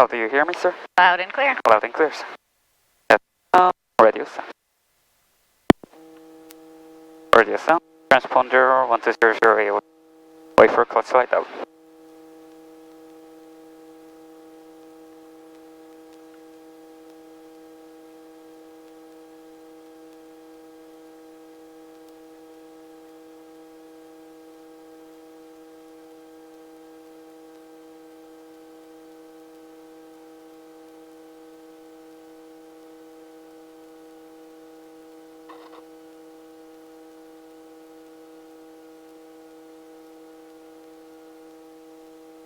How do you hear me, sir? Loud and clear. Loud and clear, sir. Radio sound. Radio sound. Transponder 1200. Wait for clutch light out.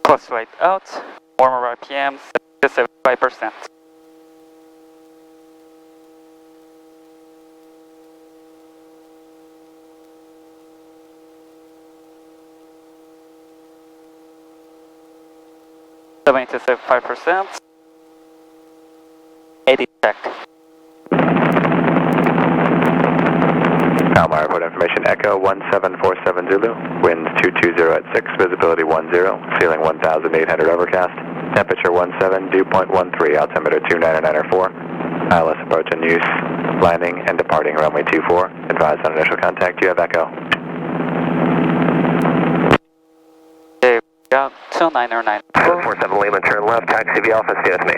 Clutch light out. Warmer RPM 75%. To 75%. 80 check. Palomar Airport information, Echo 1747 Zulu, winds 220 at 6, visibility 10, ceiling 1800 overcast, temperature 17, dew point 13, altimeter 299.4, ILS approach in use, landing and departing runway 24, advise on initial contact, you have Echo. Okay, got 2909. 47 Lima, turn left, taxi via Alpha, stay with me.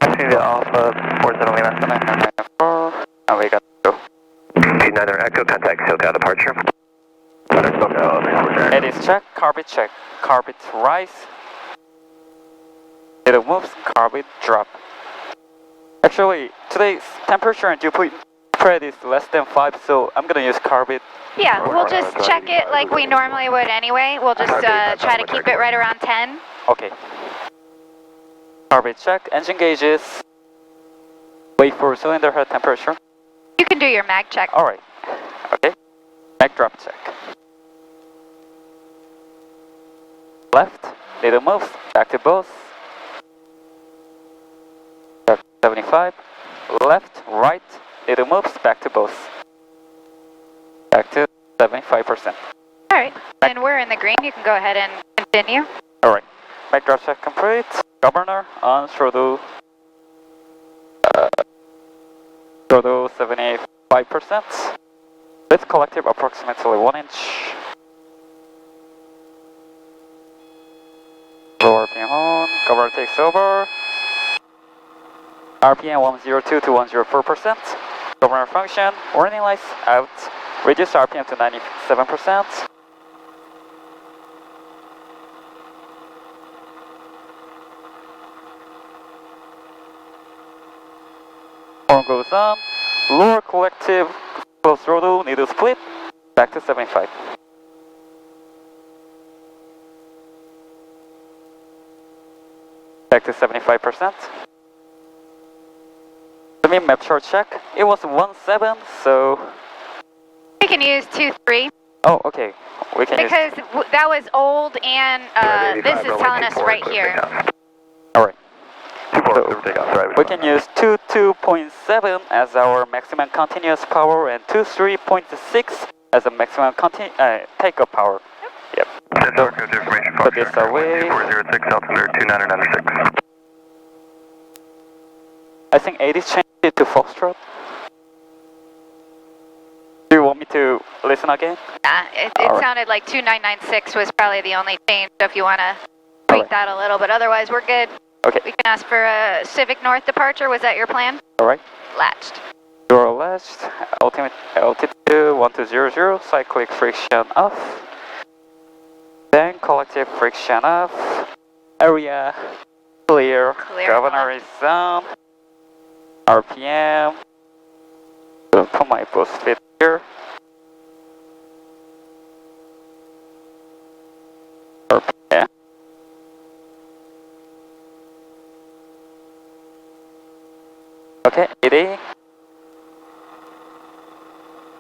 Taxi via Alpha 40 Lima 2994, and we got go. 29 Echo, contact SoCal departure. It is check, carpet check, carpet rise. It moves, carpet drop. Actually, today's temperature and dew point spread is less than 5, so I'm gonna use carpet. Yeah, we'll just check it like we normally would anyway. We'll just try to keep it right around 10. Okay. Carpet check, engine gauges. Wait for cylinder head temperature. You can do your mag check. Alright. Okay. Mag drop check. Left, little move, back to both. 75. Left, right, little moves, back to both. Back to 75%. Alright, and we're in the green. You can go ahead and continue. Alright. Mag drop check complete. Governor on throttle. Throttle 75%. With collective approximately 1 inch. Low RPM on. Governor takes over. RPM 102 to 104%. Governor function. Warning lights out. Reduce RPM to 97%. Horn goes on. Lower collective close throttle, needle split. Back to 75. Back to 75%. Let me map chart check. It was 17, so. We can use 2-3. Oh, okay. We can because use. That was old and this is telling us right here. Alright. So we can use 22.7 as our maximum continuous power and 23.6 as a maximum takeoff power. Yep. So, put this away. 406, altimeter 2996. I think 80 changed it to Foxtrot. Do you want me to listen again? Yeah, it sounded like 2996 was probably the only change, so if you want to tweak that a little, but otherwise we're good. Okay. We can ask for a Civic North departure. Was that your plan? Alright. Latched. You're latched. Ultimate altitude 1200. Cyclic friction off. Then collective friction off. Area clear. Governor is on. RPM. Put my boost fit here. RPM. Okay, 80.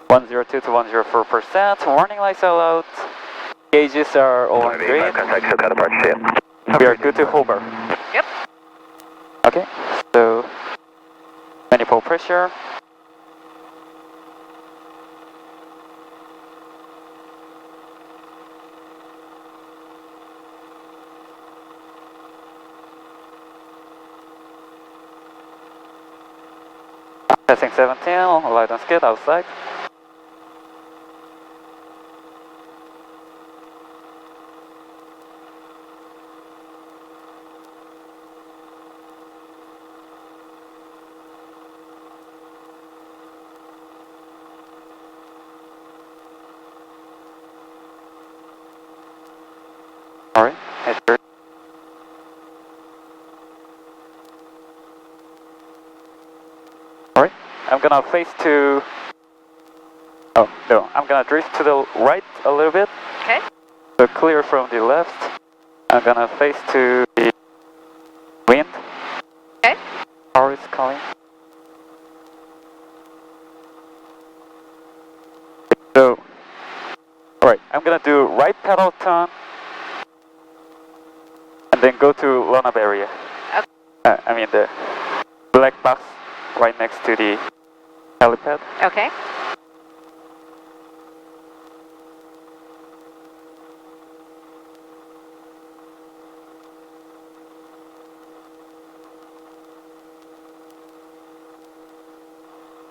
102 to 104%. Warning lights are out. Gauges are all on green. We are good to hover. Yep. Okay, so manifold pressure. Passing 17, light on skid outside. Alright, head through. Alright, I'm gonna face to... Oh, no, I'm gonna drift to the right a little bit. Okay. So clear from the left. I'm gonna face to the wind. Okay. Power is calling. So, alright, I'm gonna do right pedal turn. And then go to Lonab area. Okay. I mean the black box right next to the helipad. Okay.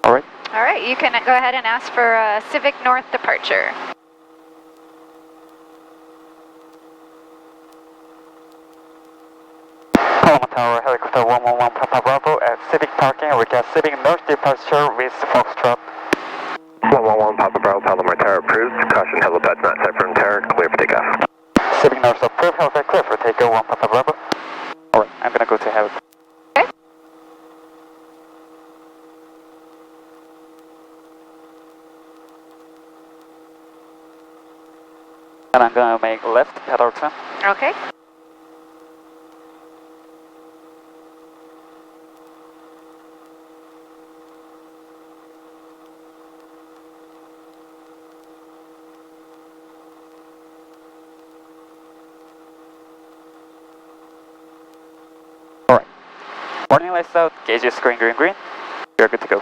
Alright. All right, you can go ahead and ask for a Civic North departure. Paloma Tower, helicopter 111 Papa Bravo at Civic Parking. Request Civic North departure with Foxtrot. 111 Papa Bravo, Palomar Tower approved. Caution helipad's not set from tower, clear for takeoff. Civic North approved, helipad clear for takeoff 1 Papa Bravo. Alright, I'm gonna go to helipad. Okay. And I'm gonna make left pedal turn. Okay. Alright. Warning lights out, gauges green, green, green. You're good to go.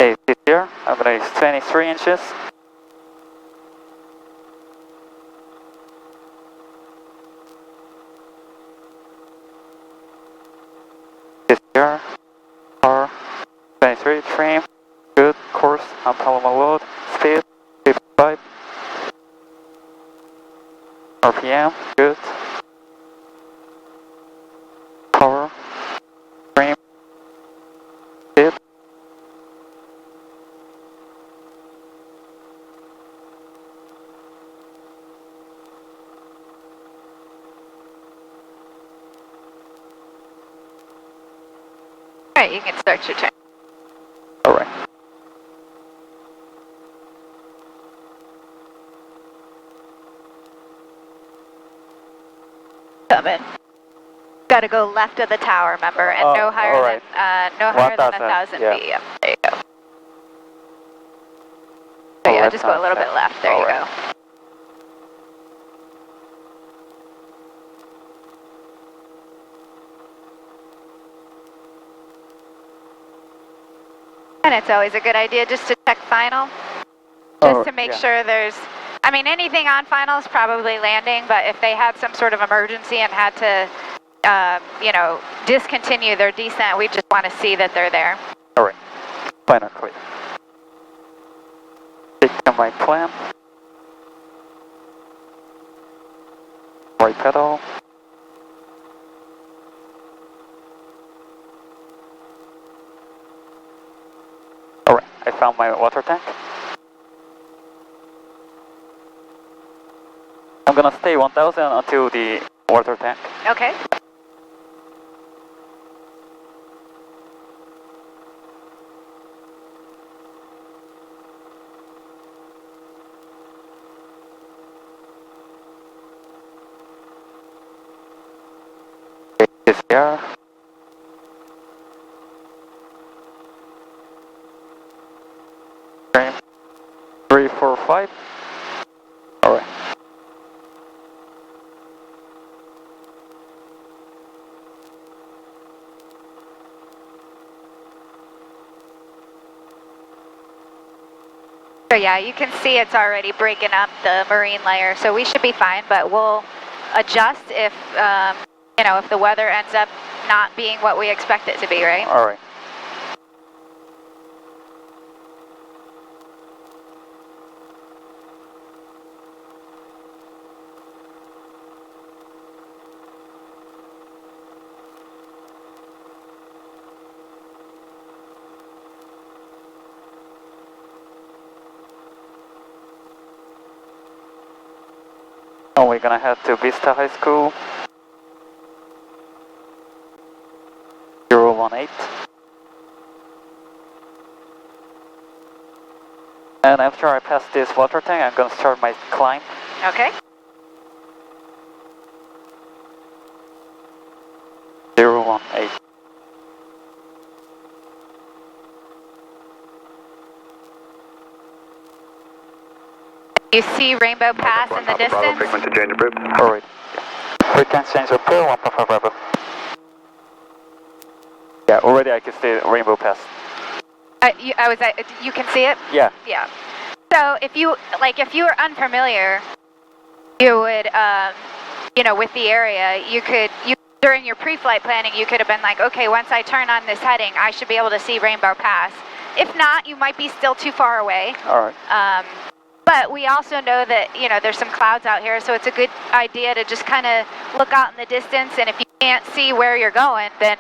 Okay, this here, I'm gonna use 23 inches. This here, power, 23, trim, good, course, on Paloma load, speed, 55, RPM, good, power, trim, speed, All right, you can start your turn. alright. Coming. Got to go left of the tower, remember, and no higher all right. than no higher than 1,000 yeah. feet. Yep, there you go. So yeah, just go a little bit left. There you go. And it's always a good idea just to check final, just to make sure there's, I mean, anything on final is probably landing, but if they had some sort of emergency and had to, you know, discontinue their descent, we just want to see that they're there. Alright, final clear. Take the right clamp. Right pedal. Alright, I found my water tank. I'm gonna stay 1000 until the water tank. Okay. This here. Frame 3, 4, 5. Alright. So yeah, you can see it's already breaking up the marine layer, so we should be fine, but we'll adjust if, you know, if the weather ends up not being what we expect it to be, right? All right. Oh, we're gonna head to Vista High School. 018. And after I pass this water tank, I'm gonna start my climb. Okay. 018. You see Rainbow Pass in the Bravo, distance? frequency change approved. All right. Frequency change approved, 1.5 Bravo. Yeah, already I can see Rainbow Pass. You can see it? Yeah. Yeah. So if you were unfamiliar, you would, you know, with the area, during your pre-flight planning, you could have been like, okay, once I turn on this heading, I should be able to see Rainbow Pass. If not, you might be still too far away. All right. But we also know that, you know, there's some clouds out here, so it's a good idea to just kind of look out in the distance, and if you can't see where you're going, then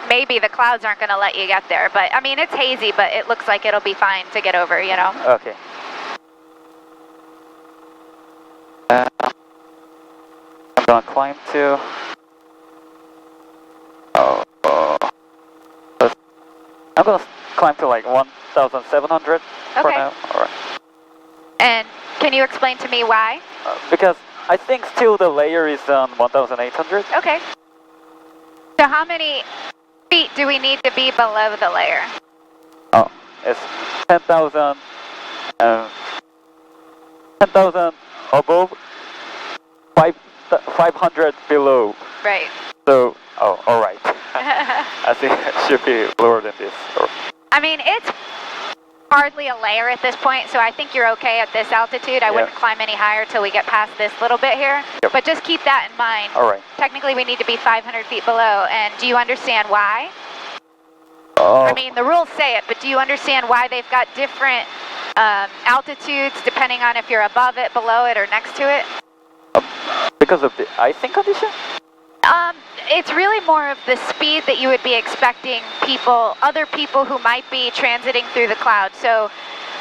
maybe the clouds aren't going to let you get there. But, I mean, it's hazy, but it looks like it'll be fine to get over, you know? Okay. I'm gonna climb to... I'm gonna climb to like 1,700 for Okay. now. All right. And can you explain to me why? Because I think still the layer is on 1,800. Okay. So how many feet do we need to be below the layer? Oh, it's 10,000. 10,000 above, 500 below. Right. So, oh, all right. I think it should be lower than this. I mean, it's hardly a layer at this point, so I think you're okay at this altitude. I wouldn't climb any higher till we get past this little bit here. Yep. But just keep that in mind. All right. Technically, we need to be 500 feet below, and do you understand why? I mean, the rules say it, but do you understand why they've got different altitudes depending on if you're above it, below it, or next to it? Because of the icing condition? It's really more of the speed that you would be expecting other people who might be transiting through the clouds. So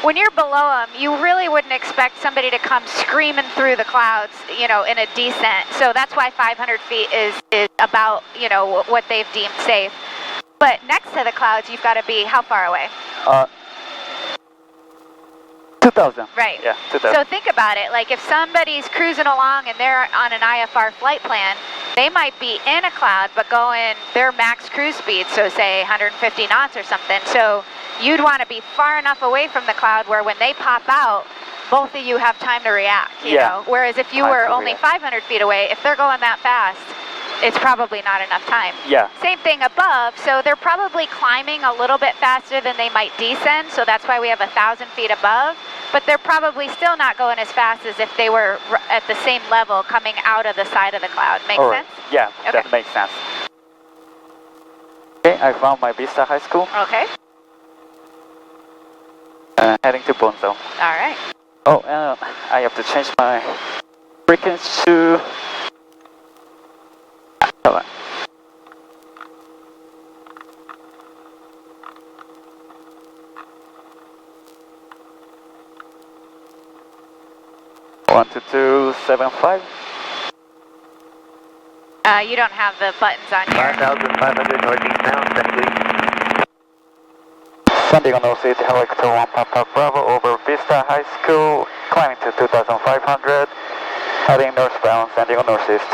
when you're below them, you really wouldn't expect somebody to come screaming through the clouds, you know, in a descent. So that's why 500 feet is about, you know, what they've deemed safe. But next to the clouds, you've got to be how far away? 2,000. Right. Yeah, 2,000. So think about it. Like if somebody's cruising along and they're on an IFR flight plan, they might be in a cloud but going their max cruise speed, so say 150 knots or something. So you'd want to be far enough away from the cloud where when they pop out, both of you have time to react, you know? Whereas if you Time were to only react. 500 feet away, if they're going that fast, it's probably not enough time. Yeah. Same thing above, so they're probably climbing a little bit faster than they might descend, so that's why we have 1,000 feet above, but they're probably still not going as fast as if they were at the same level coming out of the side of the cloud. Make All right. sense? Yeah, Okay. that makes sense. Okay, I found my Vista High School. Okay. Heading to Bone Zone. All right. Oh, and I have to change my frequency to... Hold on. One, 2, 2, 7, 5. You don't have the buttons on here. 5,500 northeast now, set please. San Diego Northeast, Helicopter 1 Papa Bravo over Vista High School, climbing to 2,500, heading northbound, San Diego Northeast.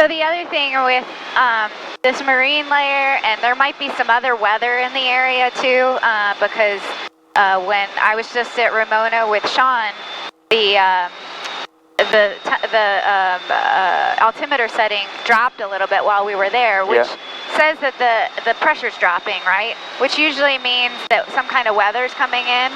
So the other thing with this marine layer, and there might be some other weather in the area too, because when I was just at Ramona with Sean, the altimeter setting dropped a little bit while we were there, which says that the pressure's dropping, right? Which usually means that some kind of weather's coming in.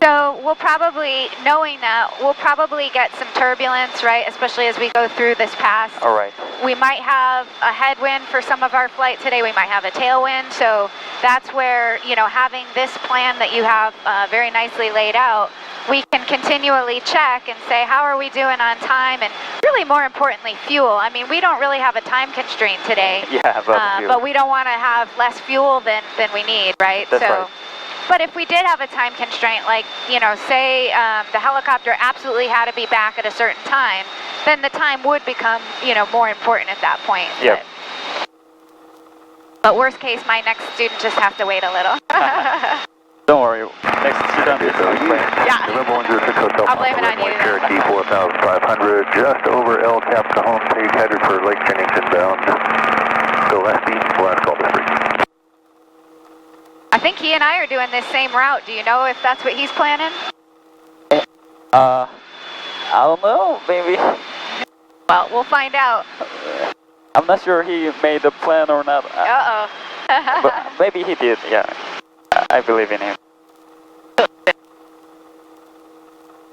So we'll probably, knowing that, we'll probably get some turbulence, right? Especially as we go through this pass. All right. We might have a headwind for some of our flight today. We might have a tailwind. So that's where, you know, having this plan that you have very nicely laid out, we can continually check and say, how are we doing on time? And really more importantly, fuel. I mean, we don't really have a time constraint today. Yeah, but we don't want to have less fuel than we need, right? That's right. But if we did have a time constraint, like, you know, say the helicopter absolutely had to be back at a certain time, then the time would become, you know, more important at that point. Yeah. But worst case, my next student just has to wait a little. Don't worry. Next student is Yeah. November 106 Hotel. I'll blame it on you. Cherokee 4500, just over El Capitan, page headed for Lake Jennington bound. Go left beat, last call to free. I think he and I are doing this same route. Do you know if that's what he's planning? I don't know, maybe. Well, we'll find out. I'm not sure he made the plan or not. Uh-oh. But maybe he did, yeah. I believe in him.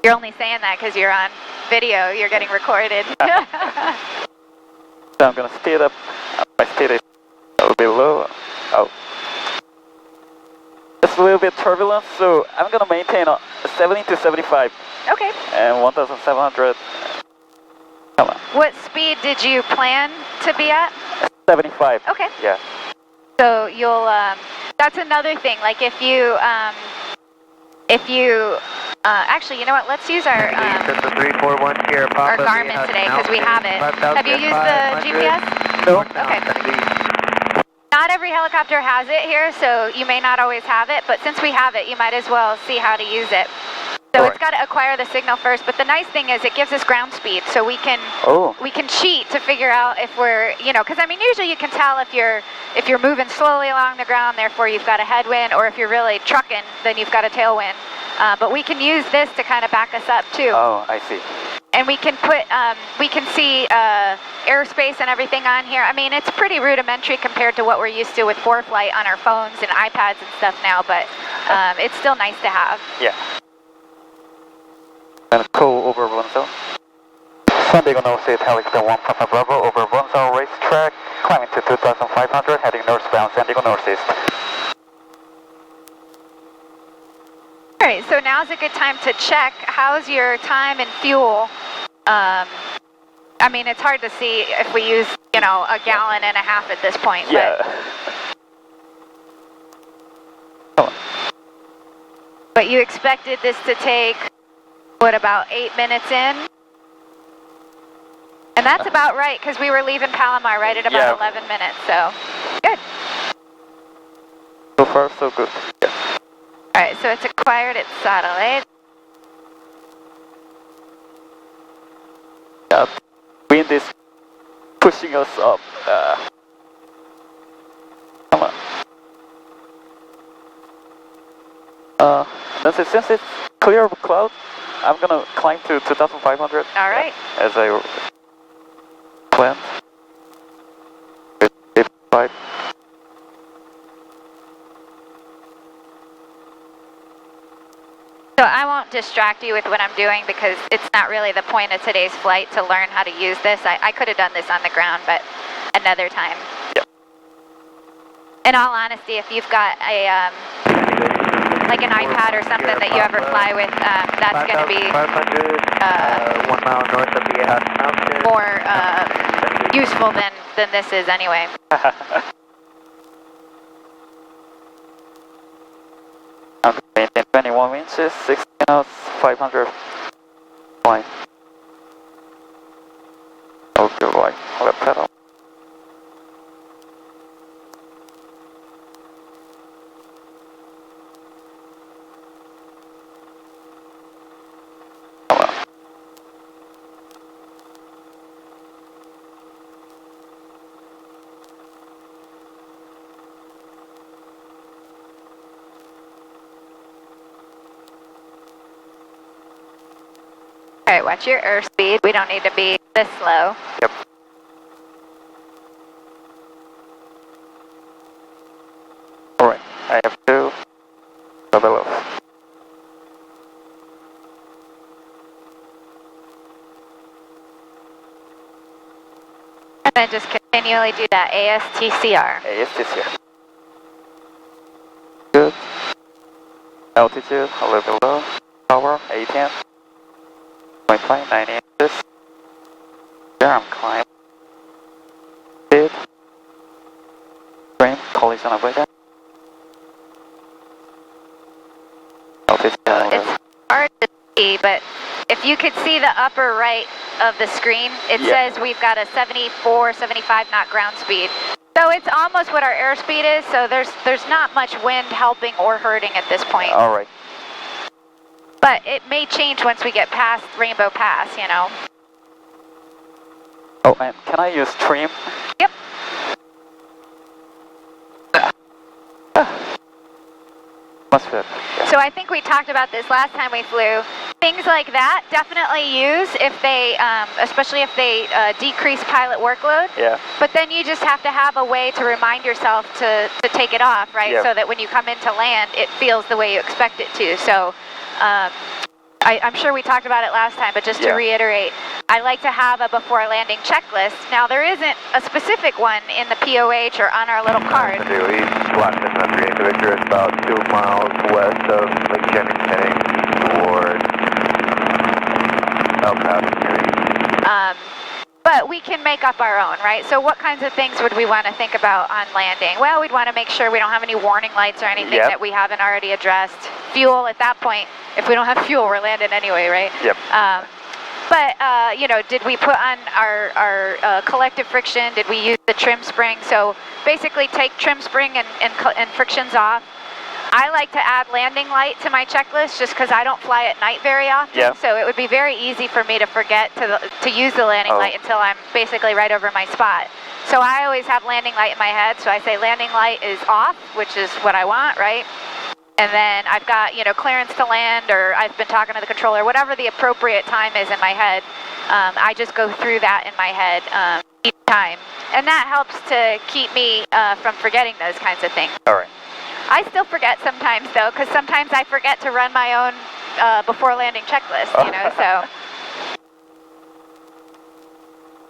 You're only saying that because you're on video. You're getting recorded. So I'm gonna speed up. My speed is a little bit low. Oh. It's a little bit turbulent, so I'm gonna maintain 70 to 75. Okay. And 1,700. Come on. What speed did you plan to be at? 75. Okay. Yeah. So you'll, that's another thing, like if you, actually, you know what, let's use our Garmin today, because we have it. Have you used the GPS? No. Okay. Not every helicopter has it here, so you may not always have it, but since we have it, you might as well see how to use it. So it's got to acquire the signal first, but the nice thing is it gives us ground speed, so we can cheat to figure out if we're, you know, because I mean usually you can tell if you're moving slowly along the ground, therefore you've got a headwind, or if you're really trucking, then you've got a tailwind. But we can use this to kind of back us up too. Oh, I see. And we can put, we can see airspace and everything on here. I mean, it's pretty rudimentary compared to what we're used to with ForeFlight on our phones and iPads and stuff now, but it's still nice to have. Yeah. And call over Bonzo. San Diego Northeast, Helixton 155 Bravo over Bonzo racetrack, climbing to 2,500, heading northbound San Diego Northeast. All right, so now's a good time to check. How's your time and fuel? I mean, it's hard to see if we use, you know, a gallon and a half at this point. Yeah. But you expected this to take, what, about 8 minutes in? And that's about right, because we were leaving Palomar right at about 11 minutes, so good. So far, so good. Yeah. All right, so it's acquired its satellite. Yeah, wind is pushing us up. Come on. Since it's clear of cloud, I'm gonna climb to 2,500. All right. As I planned. 55. So I won't distract you with what I'm doing because it's not really the point of today's flight to learn how to use this. I could have done this on the ground, but another time. Yeah. In all honesty, if you've got a like an iPad or something that you ever fly with, that's going to be 1 mile north of the mountain. more useful than this is anyway. I'm maintain 21 inches, 6 knots, 500 fine. Okay, right, left pedal. Alright, watch your airspeed. We don't need to be this slow. Yep. Alright, I have to go below. And then just continually do that ASTCR. ASTCR. Good. Altitude, a little below. Power, 18. 0.5, 9 inches. There I'm climbing. Speed. Frame, collision avoidance. Altitude, It's hard to see, but if you could see the upper right of the screen, it says we've got a 74, 75 knot ground speed. So it's almost what our airspeed is, so there's not much wind helping or hurting at this point. Alright. But it may change once we get past Rainbow Pass, you know. Oh, and can I use trim? Yep. Must fit. Yeah. So I think we talked about this last time we flew. Things like that definitely use if they, especially if they decrease pilot workload. Yeah. But then you just have to have a way to remind yourself to take it off, right? Yep. So that when you come into land, it feels the way you expect it to. So I'm sure we talked about it last time, but just to reiterate, I like to have a before landing checklist. Now there isn't a specific one in the POH or on our little card. Flat Cessna 3 Victor is about 2 miles west of Lake Jennings, heading toward El Paso. But we can make up our own, right? So what kinds of things would we want to think about on landing? Well, we'd want to make sure we don't have any warning lights or anything that we haven't already addressed. Fuel, at that point, if we don't have fuel, we're landing anyway, right? Yep. But, you know, did we put on our collective friction? Did we use the trim spring? So basically take trim spring and frictions off. I like to add landing light to my checklist just because I don't fly at night very often. Yeah. So it would be very easy for me to forget to use the landing light until I'm basically right over my spot. So I always have landing light in my head. So I say landing light is off, which is what I want, right? And then I've got, you know, clearance to land, or I've been talking to the controller, whatever the appropriate time is in my head. I just go through that in my head each time. And that helps to keep me from forgetting those kinds of things. All right. I still forget sometimes, though, because sometimes I forget to run my own before landing checklist, you know, so.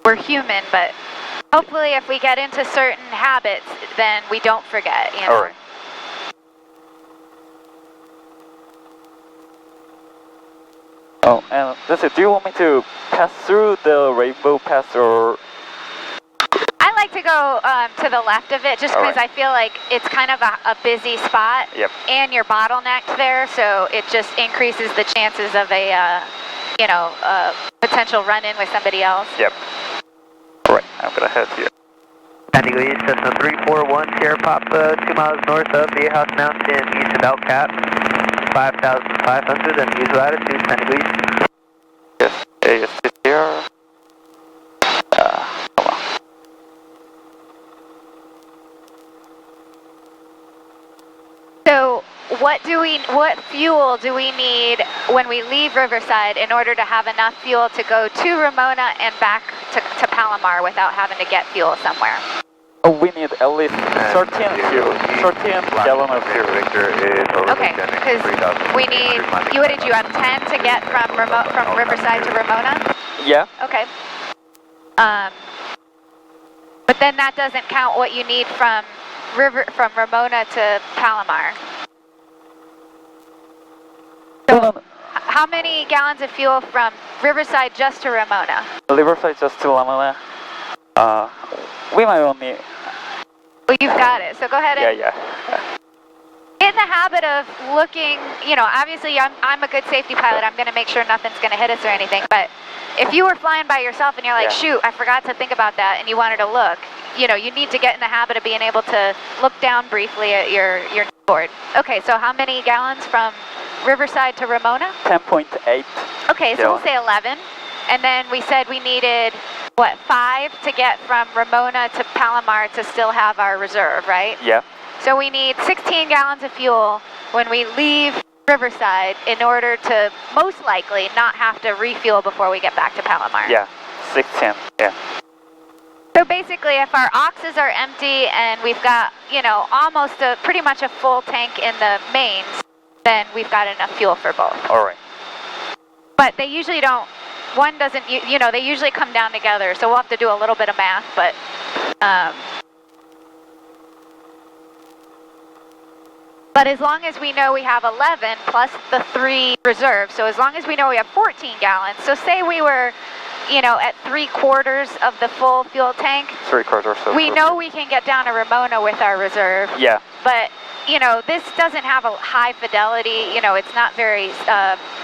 We're human, but hopefully if we get into certain habits, then we don't forget, you know. All right. Oh, and that's it. Do you want me to pass through the Rainbow Pass, or? I like to go to the left of it just because I feel like it's kind of a busy spot. Yep. And you're bottlenecked there, so it just increases the chances of a, you know, potential run-in with somebody else. Yep. All right, I'm gonna head here. Indigo East, Cessna 341, Sierra Papa, 2 miles north of Viejas Mountain, east of El Cap, 5,500 and usual altitude, Indigo East. Yes, AST here. Hold on. So what fuel do we need when we leave Riverside in order to have enough fuel to go to Ramona and back to Palomar without having to get fuel somewhere? Oh, we need at least 13 gallon of fuel. Victor is over Okay, because we need, what did you have, 10 to get from Riverside to Ramona? Yeah. Okay. But then that doesn't count what you need from Ramona to Palomar. So how many gallons of fuel from Riverside just to Ramona? Riverside just to Ramona. We might only. Well, you've got it. So go ahead and get in the habit of looking, you know, obviously I'm a good safety pilot. I'm going to make sure nothing's going to hit us or anything. But if you were flying by yourself and you're like, shoot, I forgot to think about that, and you wanted to look, you know, you need to get in the habit of being able to look down briefly at your board. Okay, so how many gallons from Riverside to Ramona? 10.8. Okay, so we'll say 11. And then we said we needed, what, 5 to get from Ramona to Palomar to still have our reserve, right? Yeah. So we need 16 gallons of fuel when we leave Riverside in order to most likely not have to refuel before we get back to Palomar. Yeah, 16, yeah. So basically, if our oxes are empty and we've got, you know, pretty much a full tank in the mains, then we've got enough fuel for both. All right. But they usually don't, one doesn't, you know, they usually come down together, so we'll have to do a little bit of math, but as long as we know we have 11 plus the 3 reserves, so as long as we know we have 14 gallons, so say we were, you know, at 3/4 of the full fuel tank, 3/4 of we the- know we can get down to Ramona with our reserve. Yeah. But, you know, this doesn't have a high fidelity, you know, it's not very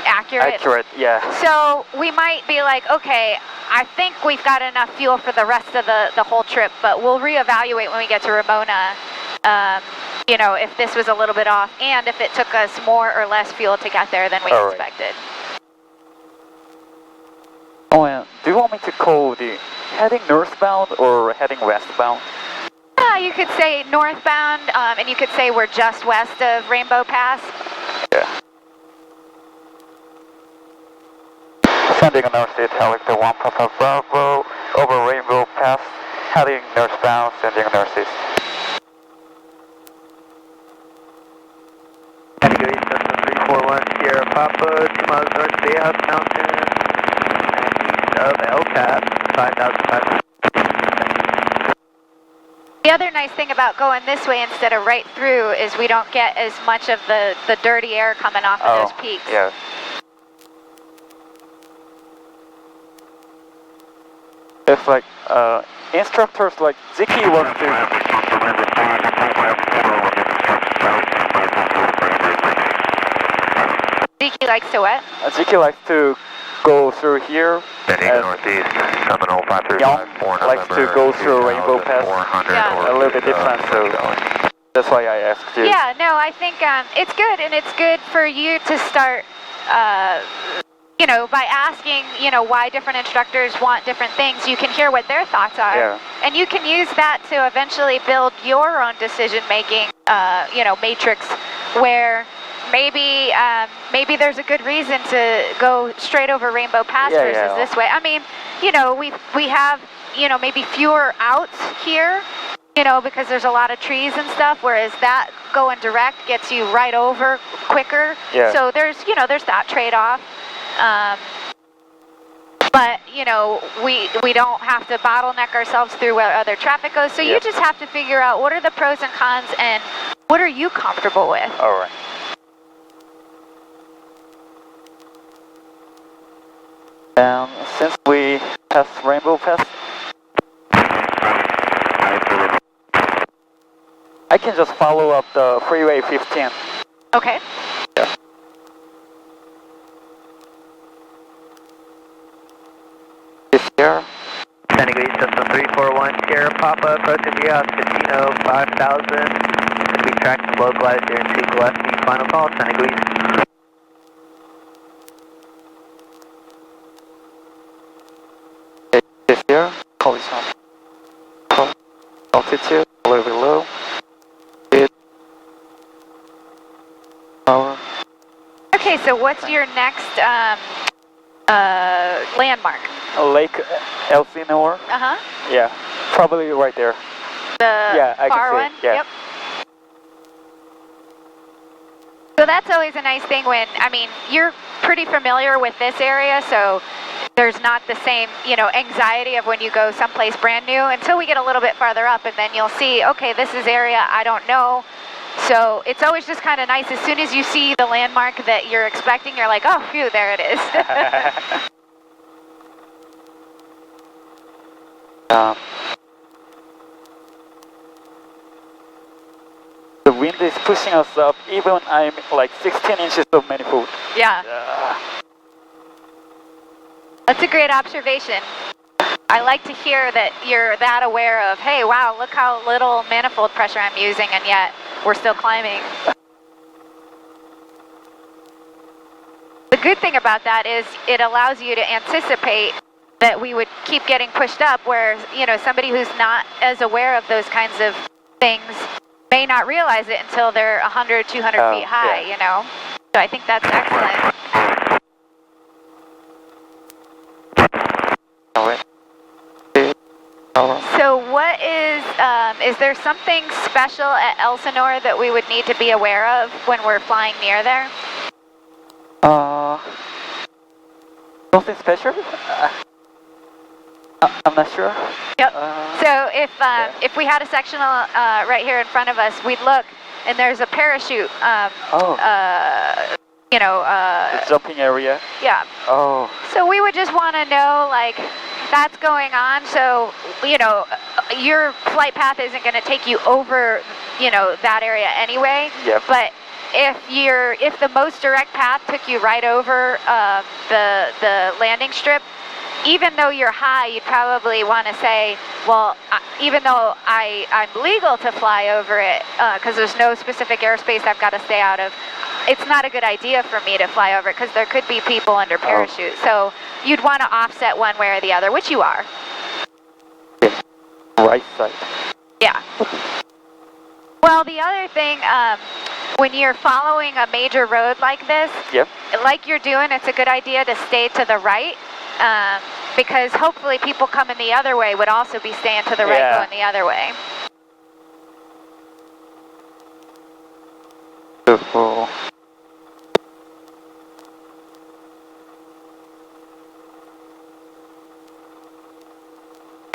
accurate. Accurate, yeah. So we might be like, okay, I think we've got enough fuel for the rest of the whole trip, but we'll reevaluate when we get to Ramona, you know, if this was a little bit off and if it took us more or less fuel to get there than we All right. expected. Oh, and do you want me to call the heading northbound or heading westbound? You could say northbound, and you could say we're just west of Rainbow Pass. Yeah. Sending a northeast helicopter 1 Papa Bravo over Rainbow Pass, heading northbound, sending northeast. Category Cessna 341 Sierra Papa, 2 miles north of the House Mountain, and east of El Cap, 5,500. The other nice thing about going this way instead of right through is we don't get as much of the dirty air coming off of those peaks. Yeah. It's like, instructors like Ziki wants to... Ziki likes to what? Ziki likes to go through here. Heading and northeast, Seminole 535, Young 4 likes to November, go through Rainbow Pass. 400 Yeah. A little bit different, so that's why I asked you. Yeah, no, I think it's good, and it's good for you to start, you know, by asking, you know, why different instructors want different things. You can hear what their thoughts are, Yeah. and you can use that to eventually build your own decision-making, you know, matrix where maybe there's a good reason to go straight over Rainbow Pass Yeah, versus yeah. this way. I mean, you know, we have, you know, maybe fewer outs here, you know, because there's a lot of trees and stuff, whereas that going direct gets you right over quicker. Yeah. So there's, you know, there's that trade-off. But, you know, we don't have to bottleneck ourselves through where other traffic goes. So you Yep. just have to figure out what are the pros and cons and what are you comfortable with. All right. And since we passed Rainbow Pass, I can just follow up the Freeway 15. Okay. Yeah. This here. Category Cessna 341 Sierra Papa, approaching the house, Casino 5,000. Going to be tracking localized here into Gillespie. Final call, San Luis. This here. Collision. Altitude a little bit low. Speed. Power. Okay, so what's your next landmark? Lake Elsinore. Uh-huh. Yeah. Probably right there. The Yeah, I can far see it, one? yeah. Yep. So that's always a nice thing when, I mean, you're pretty familiar with this area, so there's not the same, you know, anxiety of when you go someplace brand new until we get a little bit farther up, and then you'll see, okay, this is area I don't know. So it's always just kind of nice. As soon as you see the landmark that you're expecting, you're like, oh, phew, there it is. The wind is pushing us up, even I'm like 16 inches of manifold. Yeah, that's a great observation. I like to hear that you're that aware of, hey, wow, look how little manifold pressure I'm using, and yet we're still climbing. The good thing about that is it allows you to anticipate that we would keep getting pushed up, where, you know, somebody who's not as aware of those kinds of things may not realize it until they're 100, 200 feet high, yeah. you know? So I think that's excellent. So what is there something special at Elsinore that we would need to be aware of when we're flying near there? Nothing special? I'm not sure. Yep. So if we had a sectional right here in front of us, we'd look and there's a parachute. You know. The jumping area. Yeah. Oh. So we would just want to know, like, that's going on. So, you know, your flight path isn't going to take you over, you know, that area anyway. Yep. But if the most direct path took you right over the landing strip, even though you're high, you'd probably want to say, well, even though I'm legal to fly over it, because there's no specific airspace I've got to stay out of, it's not a good idea for me to fly over it because there could be people under parachute. So you'd want to offset one way or the other, which you are. Right side. Yeah. Well, the other thing, when you're following a major road like this, Yep. like you're doing, it's a good idea to stay to the right, because hopefully people coming the other way would also be staying to the right, going the other way. Beautiful.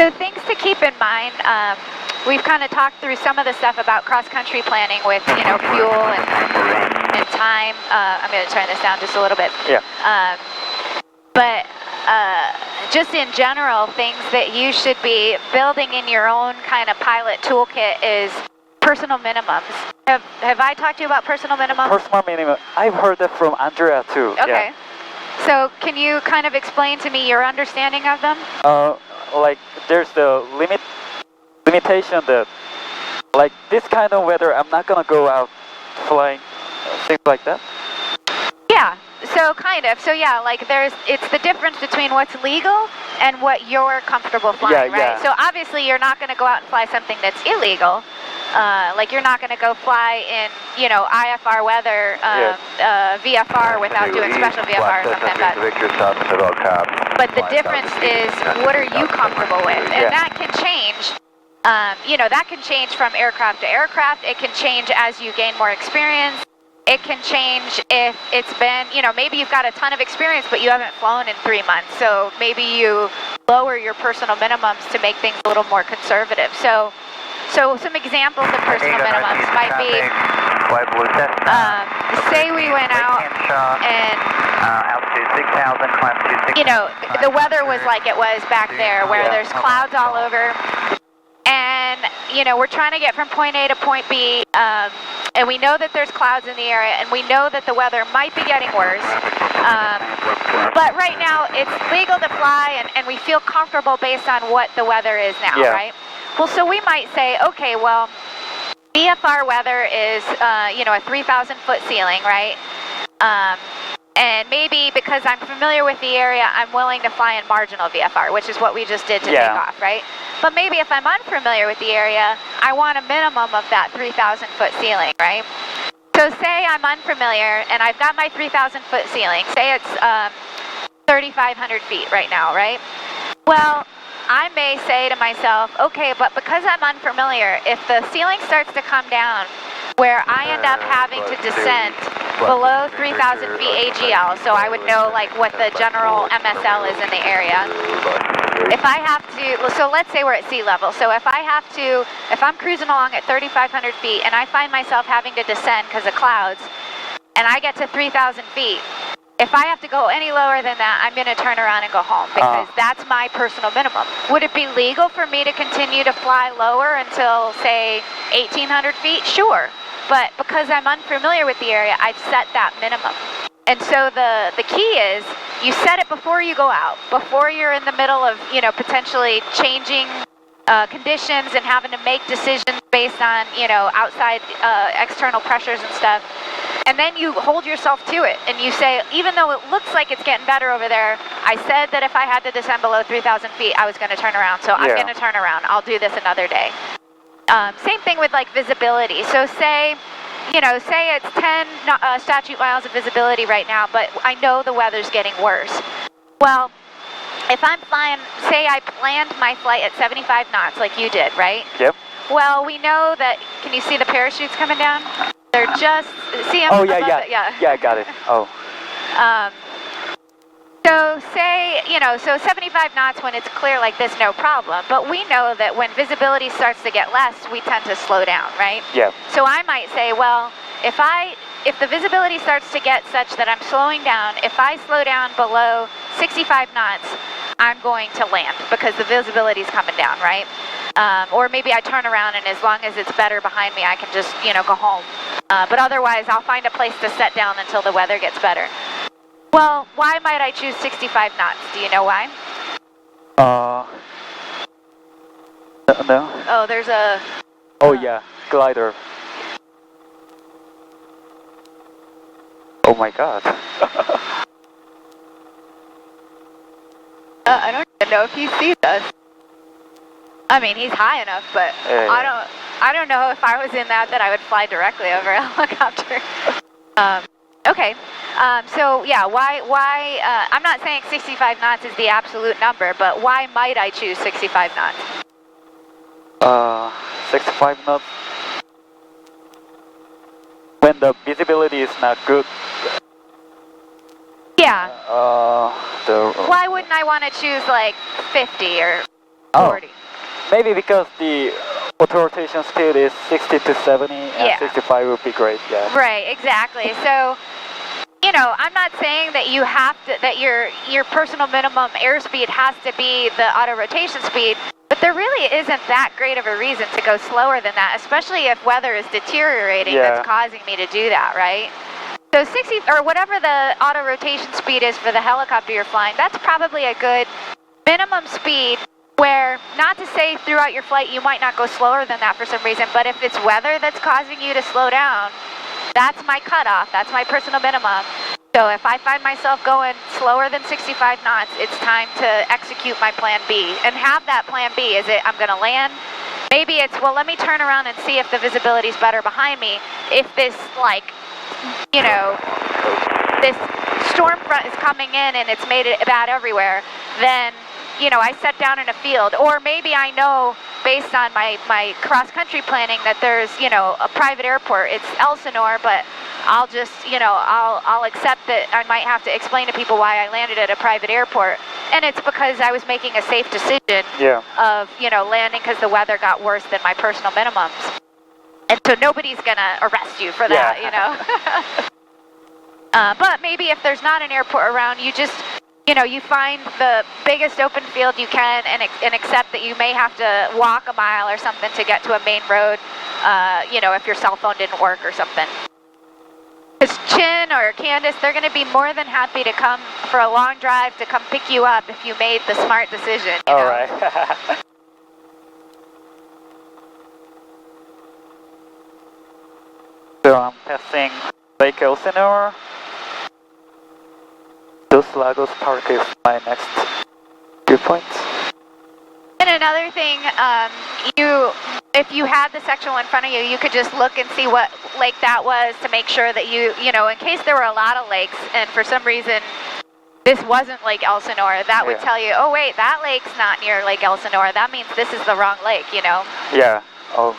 So things to keep in mind, we've kind of talked through some of the stuff about cross-country planning with, you know, fuel and time. I'm going to turn this down just a little bit. Yeah. But just in general, things that you should be building in your own kind of pilot toolkit is personal minimums. Have I talked to you about personal minimums? Personal minimum. I've heard that from Andrea too. Okay. Yeah. So can you kind of explain to me your understanding of them? Like there's the limitation that, like this kind of weather, I'm not gonna go out flying, things like that. Yeah. So kind of. So yeah, like it's the difference between what's legal and what you're comfortable flying, right? Yeah. So obviously you're not going to go out and fly something that's illegal. Like you're not going to go fly in, you know, IFR weather, VFR without doing special VFR or something. But the difference is, what are you comfortable with? And that can change. You know, that can change from aircraft to aircraft. It can change as you gain more experience. It can change if it's been, you know, maybe you've got a ton of experience, but you haven't flown in 3 months. So maybe you lower your personal minimums to make things a little more conservative. So some examples of personal minimums might be, say we went out and, you know, the weather was like it was back there where there's clouds all over. And, you know, we're trying to get from point A to point B, and we know that there's clouds in the area, and we know that the weather might be getting worse. But right now, it's legal to fly, and we feel comfortable based on what the weather is now, right? Well, so we might say, okay, well, VFR weather is, you know, a 3,000-foot ceiling, right? And maybe because I'm familiar with the area, I'm willing to fly in marginal VFR, which is what we just did to take off, right? But maybe if I'm unfamiliar with the area, I want a minimum of that 3,000-foot ceiling, right? So say I'm unfamiliar and I've got my 3,000-foot ceiling. Say it's 3,500 feet right now, right? Well, I may say to myself, okay, but because I'm unfamiliar, if the ceiling starts to come down where I end up having to descend below 3,000 feet AGL, so I would know like what the general MSL is in the area. If I have to, so let's say we're at sea level, so if I'm cruising along at 3,500 feet and I find myself having to descend because of clouds, and I get to 3,000 feet, if I have to go any lower than that, I'm going to turn around and go home because that's my personal minimum. Would it be legal for me to continue to fly lower until, say, 1,800 feet? Sure. But because I'm unfamiliar with the area, I've set that minimum. And so the key is you set it before you go out, before you're in the middle of, you know, potentially changing conditions and having to make decisions based on, you know, outside external pressures and stuff. And then you hold yourself to it and you say, even though it looks like it's getting better over there, I said that if I had to descend below 3,000 feet, I was going to turn around. So I'm going to turn around. I'll do this another day. Same thing with like visibility. So say you know, say it's 10 statute miles of visibility right now, but I know the weather's getting worse. Well, if I'm flying, say I planned my flight at 75 knots like you did, right? Yep. Well, we know that, can you see the parachutes coming down? They're just, see them? Oh, yeah, above yeah. it? Yeah. Yeah, I got it. Oh. So say, you know, so 75 knots when it's clear like this, no problem. But we know that when visibility starts to get less, we tend to slow down, right? Yeah. So I might say, well, if the visibility starts to get such that I'm slowing down, if I slow down below 65 knots, I'm going to land because the visibility is coming down, right? Or maybe I turn around and as long as it's better behind me, I can just, you know, go home. But otherwise, I'll find a place to set down until the weather gets better. Well, why might I choose 65 knots? Do you know why? No. Oh, there's a... Oh, yeah. Glider. Oh my god. I don't even know if he sees us. I mean, he's high enough, but I don't know if I was in that I would fly directly over a helicopter. Okay. So yeah, why? I'm not saying 65 knots is the absolute number, but why might I choose 65 knots? 65 knots. When the visibility is not good. Yeah. Why wouldn't I want to choose like 50 or 40? Maybe because the auto rotation speed is 60 to 70 and 65 would be great, yeah. Right, exactly. So, you know, I'm not saying that you have to, that your personal minimum airspeed has to be the auto rotation speed, but there really isn't that great of a reason to go slower than that, especially if weather is deteriorating that's causing me to do that, right? So 60, or whatever the auto rotation speed is for the helicopter you're flying, that's probably a good minimum speed where, not to say throughout your flight you might not go slower than that for some reason, but if it's weather that's causing you to slow down, that's my cutoff, that's my personal minimum. So if I find myself going slower than 65 knots, it's time to execute my plan B. And have that plan B. Is it I'm going to land? Maybe it's, well, let me turn around and see if the visibility is better behind me. If this, like, you know, this storm front is coming in and it's made it bad everywhere, then, you know, I set down in a field. Or maybe I know, based on my cross-country planning, that there's, you know, a private airport. It's Elsinore, but I'll just, you know, I'll accept that I might have to explain to people why I landed at a private airport. And it's because I was making a safe decision of, you know, landing because the weather got worse than my personal minimums. And so nobody's going to arrest you for that, you know. But maybe if there's not an airport around, you just, you know, you find the biggest open field you can and accept that you may have to walk a mile or something to get to a main road, you know, if your cell phone didn't work or something. Because Chin or Candace, they're going to be more than happy to come for a long drive to come pick you up if you made the smart decision, you know? All right. So I'm passing Lake Elsinore. Dos Lagos Park is my next viewpoint. And another thing, if you had the sectional in front of you, you could just look and see what lake that was to make sure that you know, in case there were a lot of lakes and for some reason this wasn't Lake Elsinore, that would tell you, oh wait, that lake's not near Lake Elsinore. That means this is the wrong lake, you know? Yeah. Oh.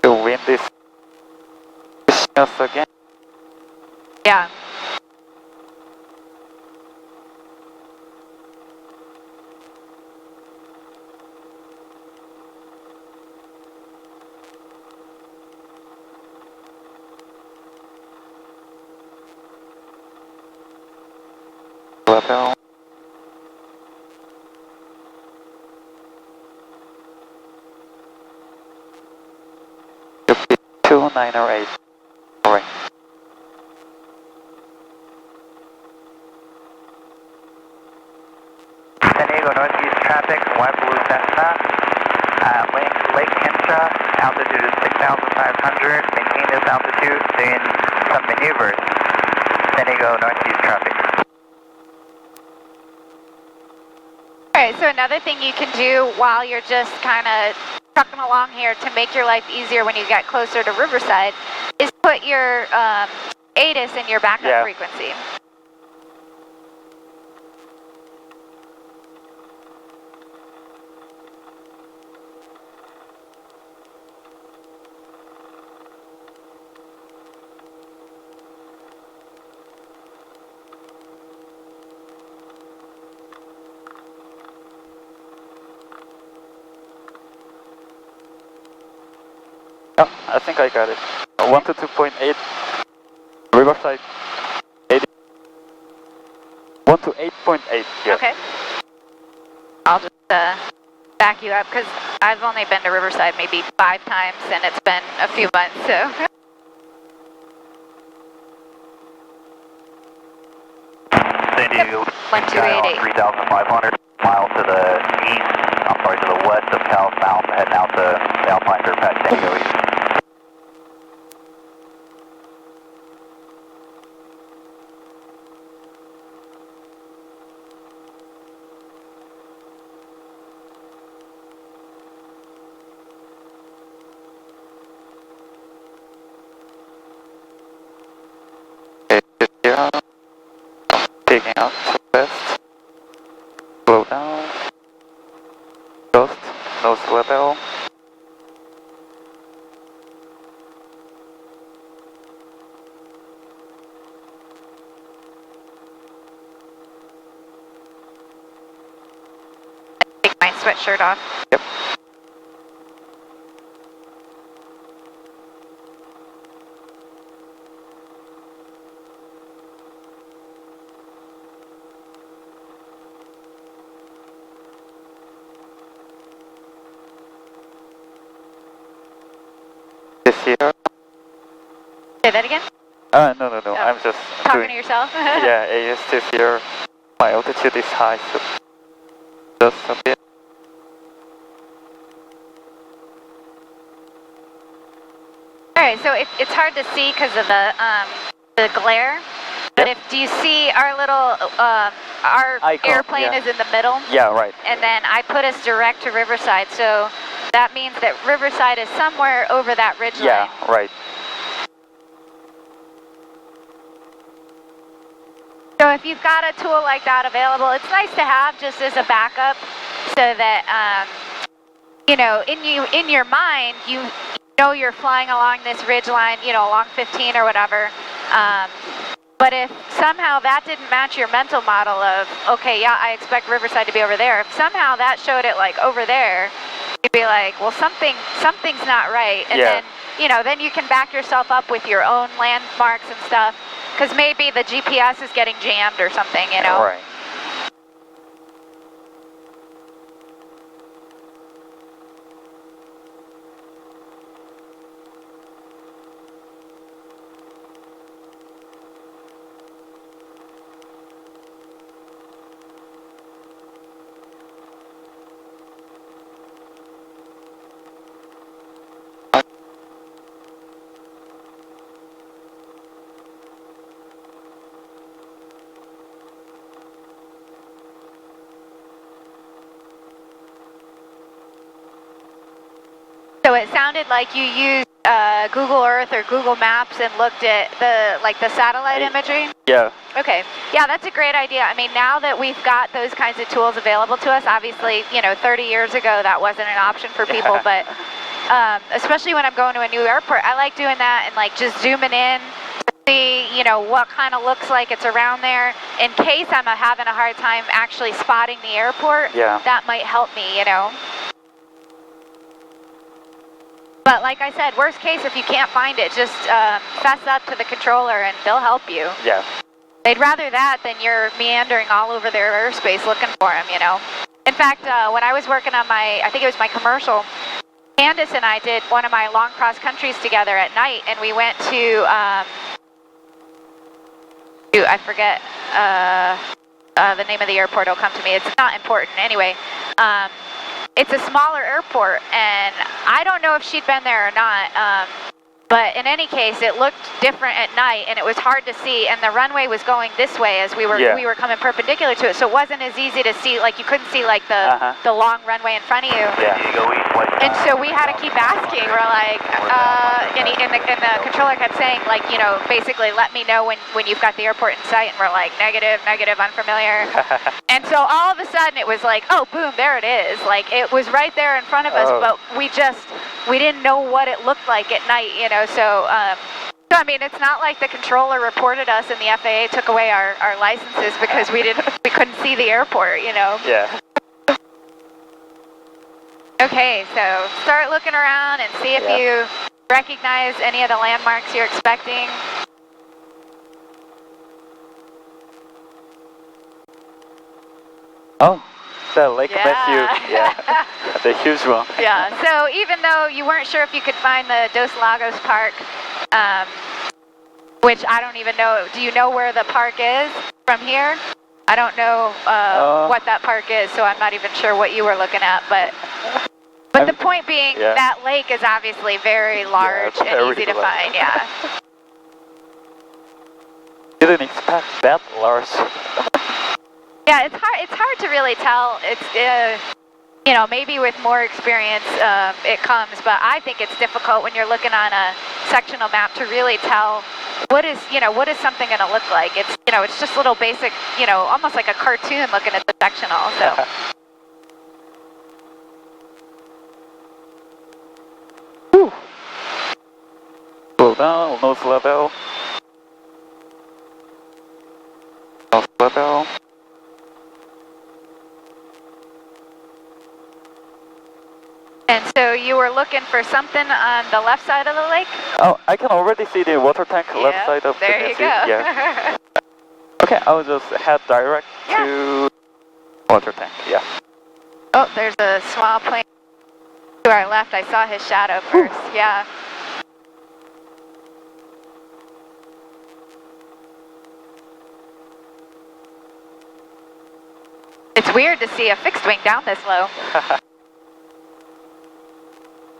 The wind is pushing us again. Yeah. Level. Should be 2908. Alright. San Diego northeast traffic, White Blue Cessna. Lake Henshaw, altitude is 6,500. Maintain this altitude, doing some maneuvers. San Diego northeast traffic. Alright, so another thing you can do while you're just kind of trucking along here to make your life easier when you get closer to Riverside is put your ATIS in your backup frequency. Oh, I think I got it. 1 to 2.8. Riverside 80. 1 to 8.8. Yeah. Okay. I'll just back you up because I've only been to Riverside maybe 5 times and it's been a few months, so. San Diego, 1288. 3,500 miles to the east, to the west of Cal South, heading out to Alpine for Pat Tango East. Yeah. Taking out to west. Slow down. Ghost. Nose level. Take my sweatshirt off. Yep. This here? Say that again? No. Oh. I'm just Talking doing. to yourself? Yeah, AS this here. My altitude is high, so just a bit. Alright, so it's hard to see because of the glare. But do you see our little, our Icon, airplane is in the middle? Yeah, right. And then I put us direct to Riverside, so that means that Riverside is somewhere over that ridge line. Yeah, right. So if you've got a tool like that available, it's nice to have just as a backup so that, you know, in your mind, you know you're flying along this ridge line, you know, along 15 or whatever. But if somehow that didn't match your mental model of, okay, yeah, I expect Riverside to be over there. If somehow that showed it like over there, you'd be like, well, something's not right. And then, you know, then you can back yourself up with your own landmarks and stuff. Because maybe the GPS is getting jammed or something, you know? Right. So it sounded like you used Google Earth or Google Maps and looked at the satellite imagery? Yeah. Okay. Yeah, that's a great idea. I mean, now that we've got those kinds of tools available to us, obviously, you know, 30 years ago that wasn't an option for people, but especially when I'm going to a new airport, I like doing that and like just zooming in to see, you know, what kind of looks like it's around there. In case I'm having a hard time actually spotting the airport, that might help me, you know. But like I said, worst case, if you can't find it, just fess up to the controller and they'll help you. Yeah. They'd rather that than you're meandering all over their airspace looking for them, you know. In fact, when I was working on I think it was my commercial, Candace and I did one of my long cross countries together at night, and we went to, I forget, the name of the airport will come to me. It's not important. Anyway, it's a smaller airport, and I don't know if she'd been there or not. But in any case, it looked different at night, and it was hard to see. And the runway was going this way as we were coming perpendicular to it, so it wasn't as easy to see. Like you couldn't see like the long runway in front of you. Yeah. And so we had to keep asking. We're like, and the controller kept saying, like, you know, basically let me know when you've got the airport in sight. And we're like, negative, unfamiliar. And so all of a sudden it was like, oh, boom, there it is. Like it was right there in front of us, but we didn't know what it looked like at night, you know. So I mean, it's not like the controller reported us and the FAA took away our licenses because we couldn't see the airport, you know. Yeah. Okay, so start looking around and see if you recognize any of the landmarks you're expecting. Oh, the Lake Matthew. Yeah. The huge one. Yeah, so even though you weren't sure if you could find the Dos Lagos Park, which I don't even know, do you know where the park is from here? I don't know what that park is, so I'm not even sure what you were looking at, but the point being, that lake is obviously very large and easy to find, Didn't expect that large. Yeah, it's hard to really tell. It's, you know, maybe with more experience it comes, but I think it's difficult when you're looking on a sectional map to really tell what is something going to look like. It's, you know, it's just little basic, you know, almost like a cartoon looking at the sectional, so. Slow down, nose level. Nose level. And so you were looking for something on the left side of the lake? Oh, I can already see the water tank left side of the there you go. Yeah. Okay, I'll just head direct to water tank, Oh, there's a small plane to our left. I saw his shadow first, It's weird to see a fixed wing down this low.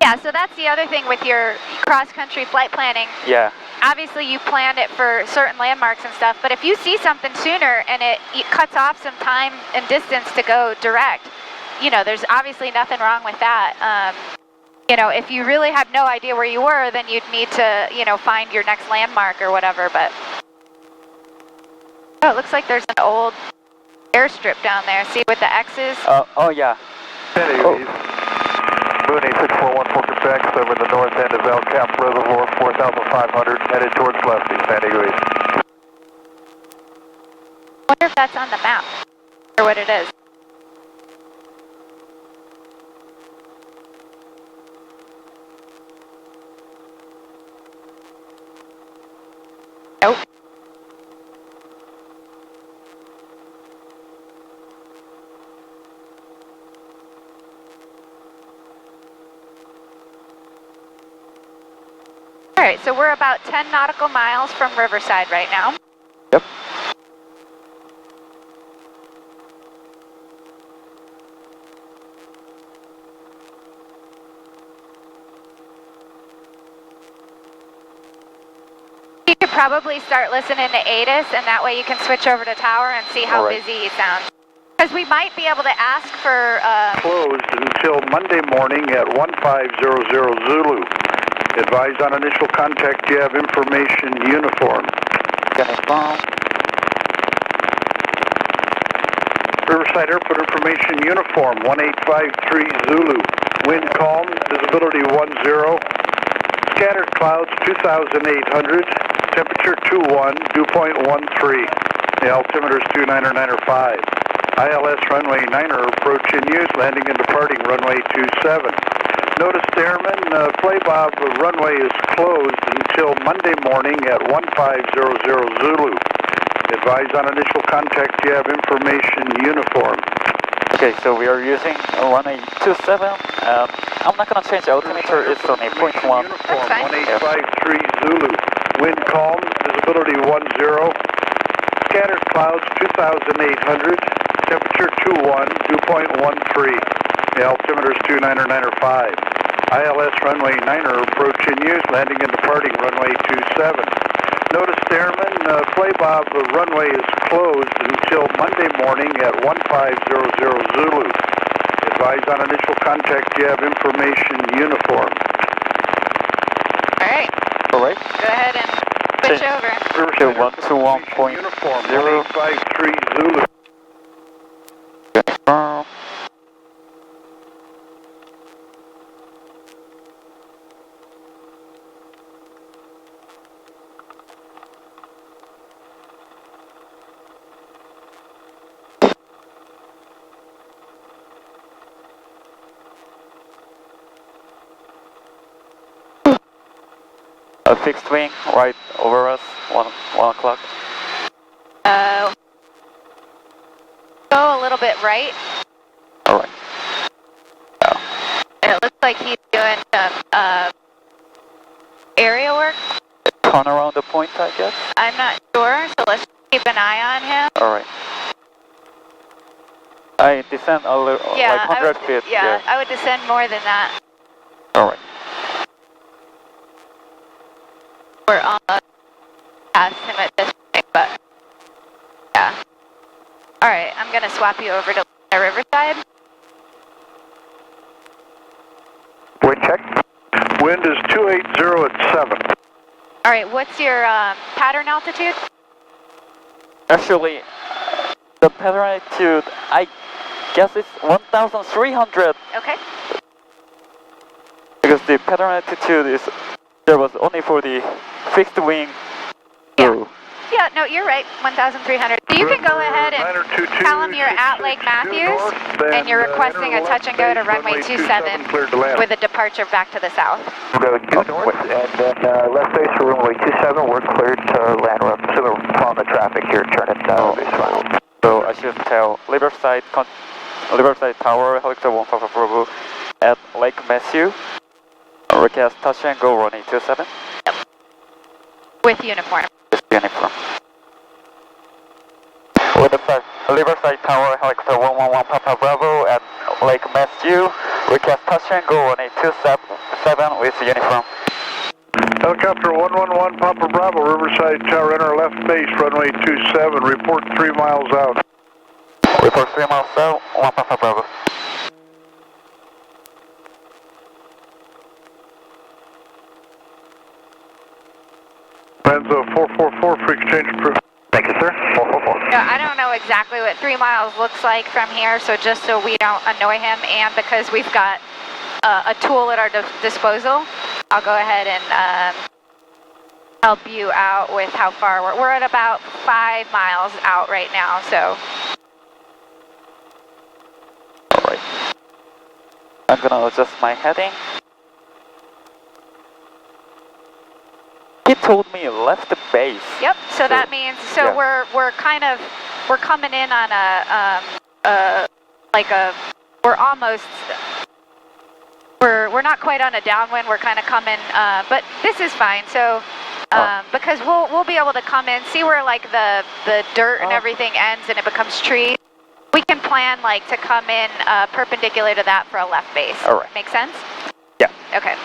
Yeah, so that's the other thing with your cross-country flight planning. Yeah. Obviously, you planned it for certain landmarks and stuff, but if you see something sooner and it cuts off some time and distance to go direct, you know, there's obviously nothing wrong with that. You know, if you really had no idea where you were, then you'd need to, you know, find your next landmark or whatever, but... Oh, it looks like there's an old airstrip down there. See with the X's? Oh, yeah. Mooney 6414 Quebec over the north end of El Cap Reservoir, 4,500, headed towards Lefty, San Diego East. I wonder if that's on the map, or what it is. Nope. All right, so we're about 10 nautical miles from Riverside right now. Yep. You could probably start listening to ATIS, and that way you can switch over to tower and see how busy he sounds. Because we might be able to ask for... Closed until Monday morning at 1500 Zulu. Advised on initial contact, you have information uniform. Riverside Airport information uniform, 1853 Zulu. Wind calm, visibility 10. Scattered clouds 2,800. Temperature 21, dew point 13. The altimeter is 29905. ILS runway 9er approach in use, landing and departing runway 27. Notice airmen, Flybob runway is closed until Monday morning at 1500 Zulu. Advised on initial contact, you have information uniform. Okay, so we are using 1827. I'm not going to change the altimeter, it's on a 0.1. That's fine. 1853 Zulu. Wind calm, visibility 10. Scattered clouds 2,800, temperature 21, dew point 13. The altimeter is 29905. ILS runway 9er approach in use, landing and departing runway 27. Notice, airmen, Flybob runway is closed until Monday morning at 1500 Zulu. Advise on initial contact, you have information uniform. All right. All right. Go ahead and switch over. To 121.0. Uniform 1853 Zulu. Confirm. A fixed wing right over us, 1 o'clock. Go a little bit right. All right. And it looks like he's doing some area work. Turn around the point, I guess. I'm not sure, so let's keep an eye on him. All right. I descend a little, Yeah, like 100 feet. Yeah, I would descend more than that. All right. We're almost past him at this point, but yeah. All right, I'm gonna swap you over to Riverside. Wind check. Wind is 280 at 7. All right, what's your pattern altitude? Actually, the pattern altitude, I guess it's 1,300 Okay. because the pattern altitude is, there was only for the fixed wing. Yeah. So, Yeah, no, you're right, 1,300. So you can go ahead and tell him you're at Lake Matthews and you're requesting a touch and go to runway 27 with a departure back to the south. Go due north and then left base for runway 27. We're cleared to land. We're following the traffic here. Turn it base final. so I should tell Riverside Tower, helicopter 1 Papa Bravo at Lake Matthew. Request touch and go runway 27. With uniform. This uniform. Riverside Tower, helicopter 111 Papa Bravo at Lake Matthew. Request touch and go runway 27 with uniform. Helicopter 111 Papa Bravo, Riverside Tower, enter left base, runway 27. Report 3 miles out. Report 3 miles out, 1 Papa Bravo. Manzo 444 for exchange approved. Thank you, sir. 444. Yeah, I don't know exactly what 3 miles looks like from here, so just so we don't annoy him and because we've got a tool at our disposal, I'll go ahead and help you out with how far we're at about 5 miles out right now, so. Alright. I'm gonna adjust my heading. He told me left base. Yep, so that means, so yeah. we're kind of, we're coming in on we're almost, we're not quite on a downwind, we're kind of coming, but this is fine, so, because we'll be able to come in, see where like the dirt and everything ends and it becomes trees. We can plan like to come in perpendicular to that for a left base. All right. Make sense? Yeah. Okay.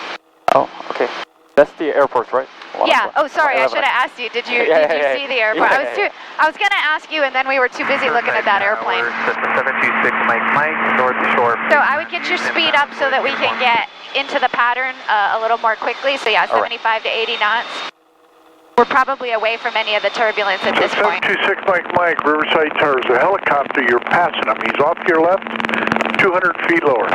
Oh, okay. That's the airport, right? Yeah. Oh, sorry. I should have asked you. Did you see the airport? I was gonna ask you, and then we were too busy looking at that airplane. 726 Mike, North Shore. So I would get your speed up so that we can get into the pattern a little more quickly. So yeah, 75 to 80 knots. We're probably away from any of the turbulence at this point. 726 Mike, Riverside Tower is a helicopter. You're passing him. He's off to your left, 200 feet lower.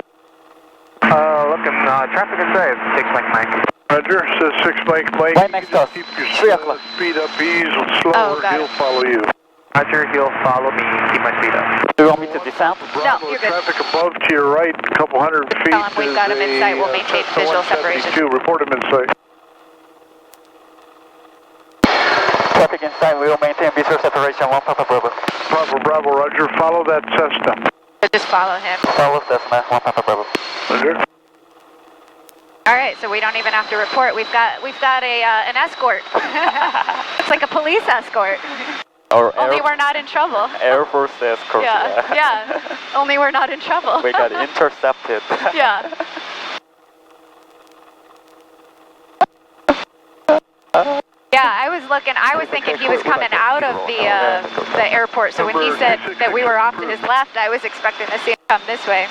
Looking, traffic is right, 6 Mike. Roger, says 6 Mike. Right next to us. Keep your 3 o'clock. speed up, ease slower, he'll follow you. Roger, he'll follow me, keep my speed up. Do you want me to descend? No, you're good. Traffic above to your right, a couple hundred feet. Tell him we've got him in sight. We'll maintain visual separation. Report him in sight. Traffic inside, we will maintain visual separation, 1 Papa Bravo. Papa Bravo, Roger, follow that Cessna. So just follow him. Follow Cessna, 1 Papa Bravo. Roger. All right, so we don't even have to report. We've got an escort. It's like a police escort. Or Only we're not in trouble. Air Force escort. Yeah. Only we're not in trouble. We got intercepted. Yeah. Yeah, I was thinking he was coming out of the airport, so when he said that we were off to his left, I was expecting to see him come this way.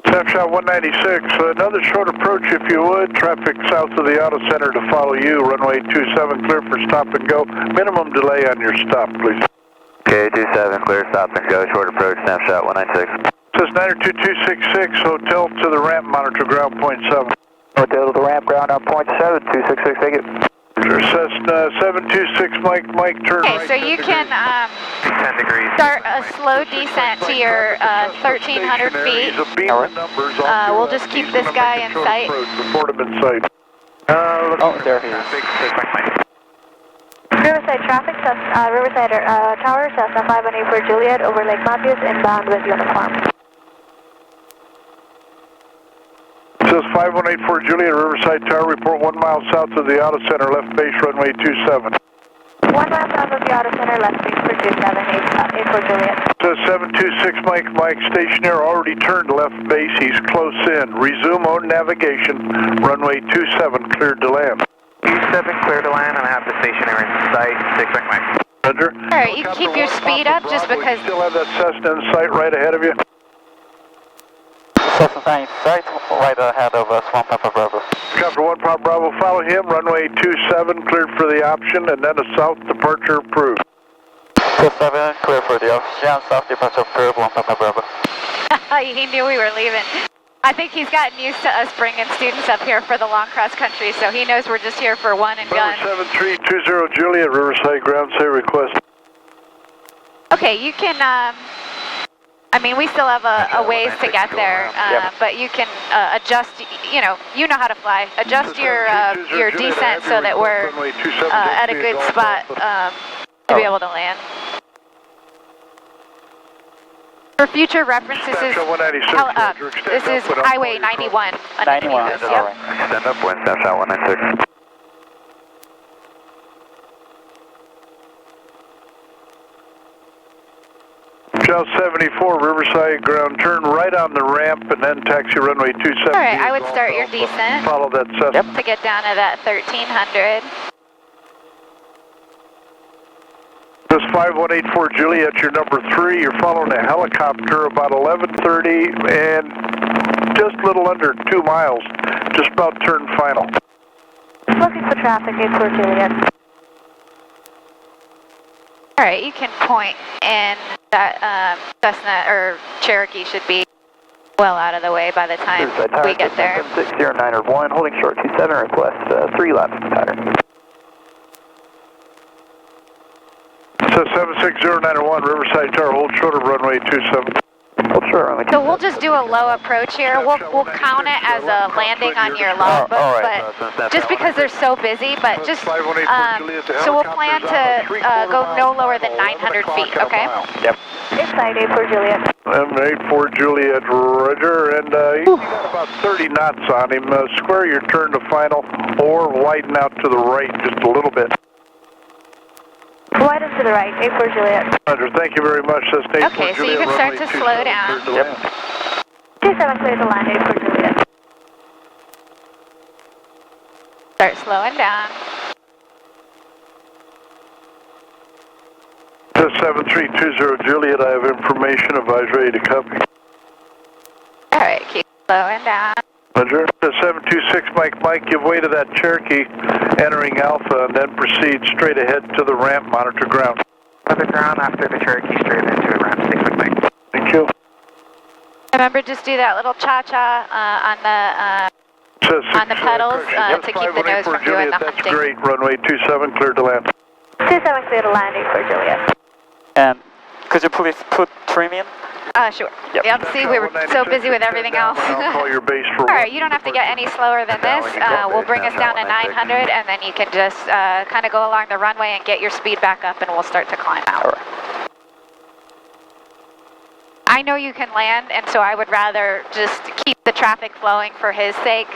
Snapshot 196, another short approach if you would. Traffic south of the auto center to follow you. Runway 27 clear for stop and go. Minimum delay on your stop, please. Okay, 27 clear, stop and go. Short approach, snapshot 196. Says 92266, hotel to the ramp, monitor ground point 7. Hotel to the ramp, ground on point 7, 266, take it. Cessna 726 Mike, turn Okay, right. so you can 10 degrees. start a slow descent to your 1,300 feet. We'll just keep this guy in sight. Report him in sight. Oh, there he is. Riverside traffic, Riverside Tower, Cessna 518 for Juliet, over Lake Matthews, inbound with uniform. Says 518 for Juliet, Riverside Tower, report 1 mile south of the auto center, left base, runway 27. 1 mile south of the auto center, left base for 278 for Juliet. Says 726 Mike, stationary, already turned left base, he's close in. Resume on navigation, runway 27, cleared to land. 27 clear to land, and I have the stationary in sight. 6 Mike. Roger. Alright, you can keep your speed up just because... Still have that Cessna in sight right ahead of you. Cessna in sight, right ahead of us, 1 Papa Bravo. Copter 1 Papa Bravo, follow him, runway 27, cleared for the option, and then a south departure approved. 27, clear for the option, south departure approved, 1 Papa Bravo. He knew we were leaving. I think he's gotten used to us bringing students up here for the long cross country, so he knows we're just here for one and gun. 7320 Juliet, Riverside ground say request. Okay, you can, I mean, we still have a ways to get there, but you can adjust, you know how to fly. Adjust your descent so that we're at a good spot to be able to land. For future reference, this is Highway 91. 91, Yep. alright. Extend up, wind snapshot 196. South 74, Riverside ground, turn right on the ramp and then taxi runway 27. Alright, I would start your descent Follow that Cessna. to get down to that 1,300. This 5184 Juliet, you're number 3. You're following a helicopter about 11:30 and just a little under 2 miles. Just about turn final. Looking for traffic, 84 Juliet. Alright, you can point, and that Cessna or Cherokee should be well out of the way by the time we get there. 60901, holding short 27, request 3 laps pattern. Says 76091, Riverside Tower, hold short of runway 27. Hold short runway 27. So we'll just do a low approach here. We'll count it as a landing on your logbook, but just because they're so busy, but just, so we'll plan to go no lower than 900 feet, okay? Yep. Inside 84 Juliet. M84 Juliet, roger, and you got about 30 knots on him. Square your turn to final or widen out to the right just a little bit. Widen to the right, 84 Juliet. Roger, thank you very much. That's 84 Okay, so Juliet, you can start runway to slow 27, down. cleared to land. 27 clear to land, 84 Juliet. Start slowing down. Says 7320 Juliet, I have information, advise ready to copy. Alright, keep slowing down. Roger. Says 726 Mike, give way to that Cherokee entering Alpha and then proceed straight ahead to the ramp, monitor ground. To the ground after the Cherokee straight into a ramp. 6 Mike. Thank you. Remember, just do that little cha-cha on the pedals to keep the nose from doing the That's hunting. great. Runway 27 cleared to land. 27 clear to land, 84 Juliet. And could you please put trim in? Sure. Yep. Yep, see, we were so busy with everything else. I'll call your base for Alright, you don't have to get any slower than this. We'll bring us down to 900, and then you can just kind of go along the runway and get your speed back up, and we'll start to climb out. Alright. I know you can land, and so I would rather just keep the traffic flowing for his sake.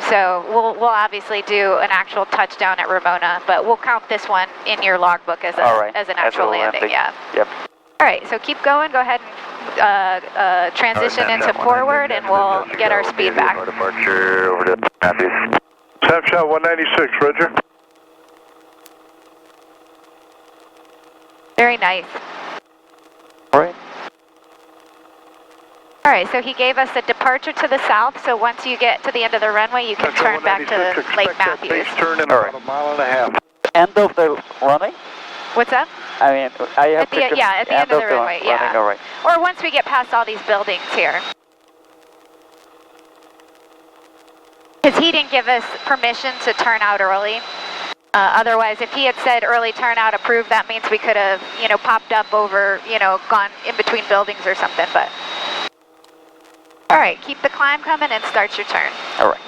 So we'll obviously do an actual touchdown at Ramona, but we'll count this one in your logbook as an actual landing. Yeah. Yep. All right, so keep going. Go ahead and transition into forward, and we'll get our speed back. Departure over to Matthews. Snapshot 196, Roger. Very nice. All right. All right, so he gave us a departure to the south, so once you get to the end of the runway, you can turn back to Lake Matthews. Base turn in about a mile and a half. End of the runway? What's that? I mean, I have at the end of the runway, yeah. All right. Or once we get past all these buildings here. Because he didn't give us permission to turn out early. Otherwise, if he had said early turnout approved, that means we could have, popped up over, gone in between buildings or something, but. All right, keep the climb coming and start your turn. All right.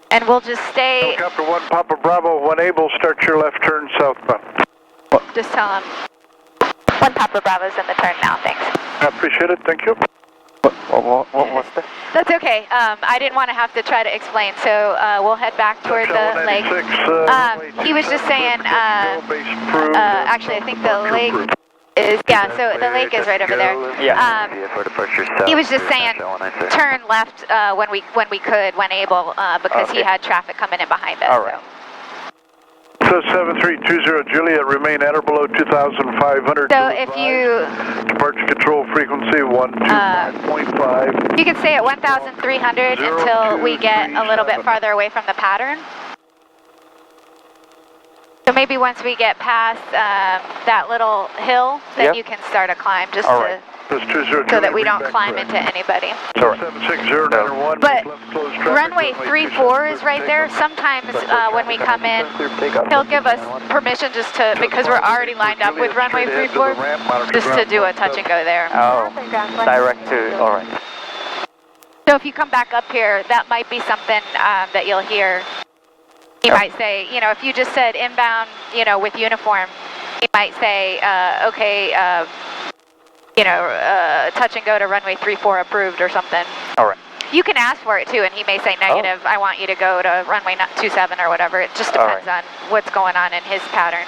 And we'll just stay. Helicopter 1 Papa Bravo 1 Able, start your left turn southbound. Just tell him 1 Papa Bravo's in the turn now, thanks. I appreciate it, thank you. What was that? That's okay. I didn't want to have to try to explain, so we'll head back toward the lake. He was just saying, actually, I think the lake is, so the lake is right over there. Yeah. He was just saying, turn left when we could, when able, because he had traffic coming in behind us. All right. So 7320 Juliet, remain at or below 2,500. So if you... Departure control frequency 125.5. You can stay at 1,300 until we get a little bit farther away from the pattern. So maybe once we get past that little hill, then you can start a climb, just so that we don't climb into anybody. Sure. But runway 34 is right there. Sometimes when we come in, he'll give us permission just to, because we're already lined up with runway 34, just to do a touch and go there. Oh, direct to, all right. So if you come back up here, that might be something that you'll hear. He might say, if you just said inbound, with uniform, he might say, okay, touch and go to runway 34 approved or something. All right. You can ask for it too, and he may say negative, I want you to go to runway 27 or whatever. It just depends on what's going on in his pattern.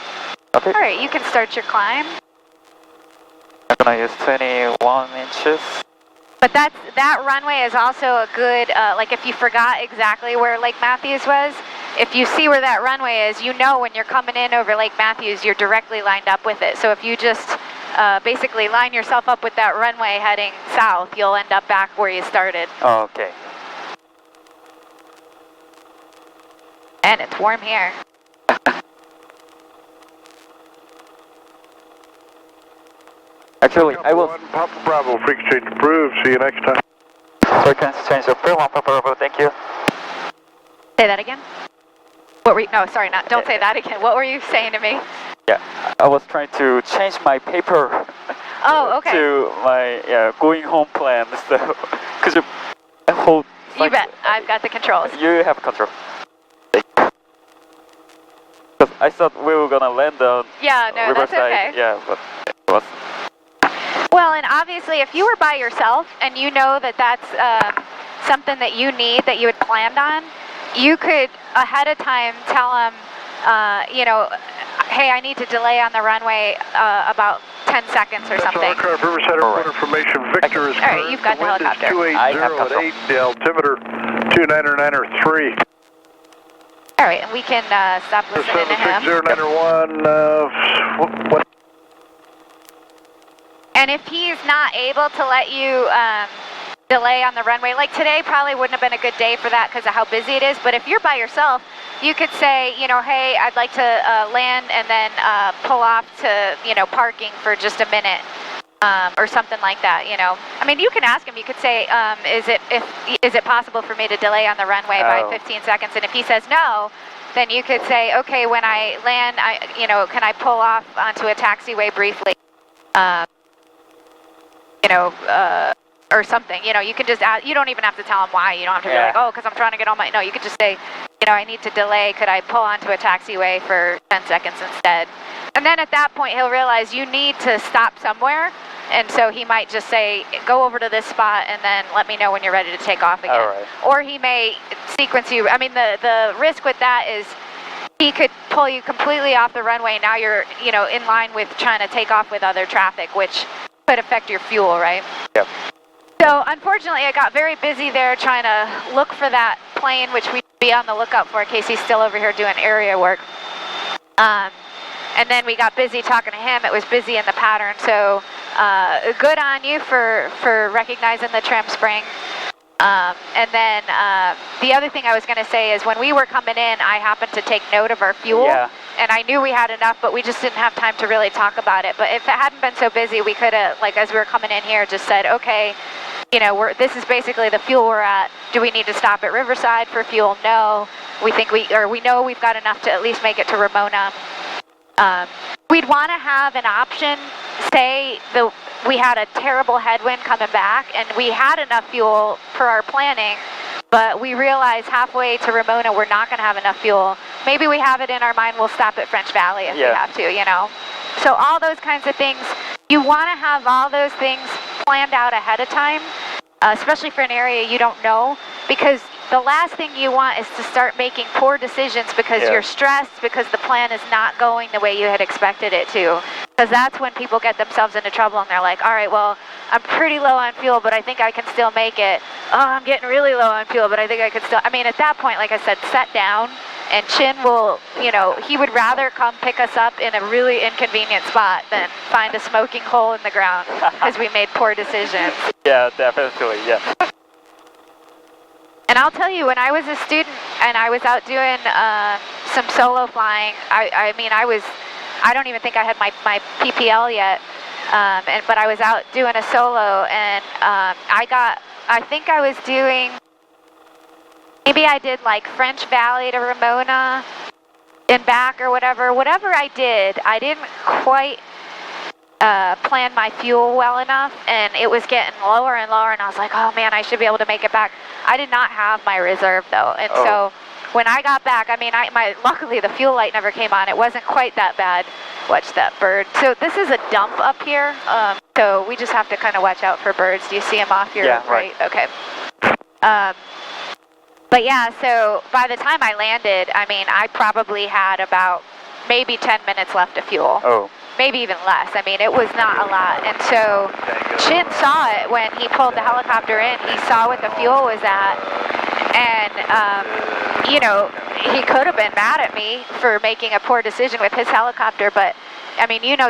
Okay. All right, you can start your climb. I'm gonna use 21 inches. But that runway is also a good, like if you forgot exactly where Lake Matthews was, if you see where that runway is, when you're coming in over Lake Matthews, you're directly lined up with it. So if you just basically line yourself up with that runway heading south, you'll end up back where you started. Okay. And it's warm here. Actually, I will... Papa Bravo, freak exchange approved. See you next time. Frequency change approved, 1 Papa Bravo, thank you. Say that again? No, sorry, don't say that again. What were you saying to me? Yeah, I was trying to change my paper to my going home plan, so could you hold... You bet, I've got the controls. You have control. Because I thought we were gonna land on Riverside. That's okay. Yeah, but it was... Well, and obviously if you were by yourself and you know that that's something that you need, that you had planned on, you could ahead of time tell them, hey, I need to delay on the runway about 10 seconds or something. Riverside Airport information. Victor is all right, you've got the helicopter. 280 at 8, the altimeter 299er3. All right, and we can stop listening to him. 76091, what? And if he's not able to let you delay on the runway, like today probably wouldn't have been a good day for that because of how busy it is, but if you're by yourself, you could say, hey, I'd like to land and then pull off to, parking for just a minute or something like that, I mean, you can ask him, you could say, is it possible for me to delay on the runway by 15 seconds? And if he says no, then you could say, okay, when I land, can I pull off onto a taxiway briefly? Or something, you can just ask, you don't even have to tell him why, you don't have to be like, because I'm trying to get on no, you could just say, I need to delay, could I pull onto a taxiway for 10 seconds instead? And then at that point, he'll realize you need to stop somewhere, And so he might just say, go over to this spot and then let me know when you're ready to take off again. All right. Or he may sequence you. I mean, the risk with that is he could pull you completely off the runway. Now you're, in line with trying to take off with other traffic, which could affect your fuel, right? Yep. So unfortunately, I got very busy there trying to look for that plane, which we'd be on the lookout for in case he's still over here doing area work. And then we got busy talking to him. It was busy in the pattern. So good on you for recognizing the trim spring. And then the other thing I was going to say is when we were coming in, I happened to take note of our fuel. Yeah. And I knew we had enough, but we just didn't have time to really talk about it. But if it hadn't been so busy, we could have, as we were coming in here, just said, okay, this is basically the fuel we're at. Do we need to stop at Riverside for fuel? No. We know we've got enough to at least make it to Ramona. We'd want to have an option, say we had a terrible headwind coming back and we had enough fuel for our planning, but we realized halfway to Ramona we're not going to have enough fuel. Maybe we have it in our mind, we'll stop at French Valley if we have to, So all those kinds of things, you want to have all those things planned out ahead of time, especially for an area you don't know, because the last thing you want is to start making poor decisions because you're stressed, because the plan is not going the way you had expected it to. Because that's when people get themselves into trouble and they're like, all right, well, I'm pretty low on fuel, but I think I can still make it. Oh, I'm getting really low on fuel, but I think I can still. I mean, at that point, like I said, set down, and Chin will, he would rather come pick us up in a really inconvenient spot than find a smoking hole in the ground because we made poor decisions. Yeah, definitely, yeah. And I'll tell you, when I was a student and I was out doing some solo flying, I don't even think I had my PPL yet, but I was out doing a solo, and I think I was doing, maybe I did French Valley to Ramona and back or whatever I did, I didn't quite plan my fuel well enough, and it was getting lower and lower, and I was like, oh man, I should be able to make it back. I did not have my reserve though, and so when I got back, luckily the fuel light never came on. It wasn't quite that bad. Watch that bird. So this is a dump up here, so we just have to kind of watch out for birds. Do you see them off your right? Okay. But yeah, so by the time I landed, I probably had about maybe 10 minutes left of fuel. Oh. Maybe even less. It was not a lot. And so Chin saw it when he pulled the helicopter in. He saw what the fuel was at. And, he could have been mad at me for making a poor decision with his helicopter. But,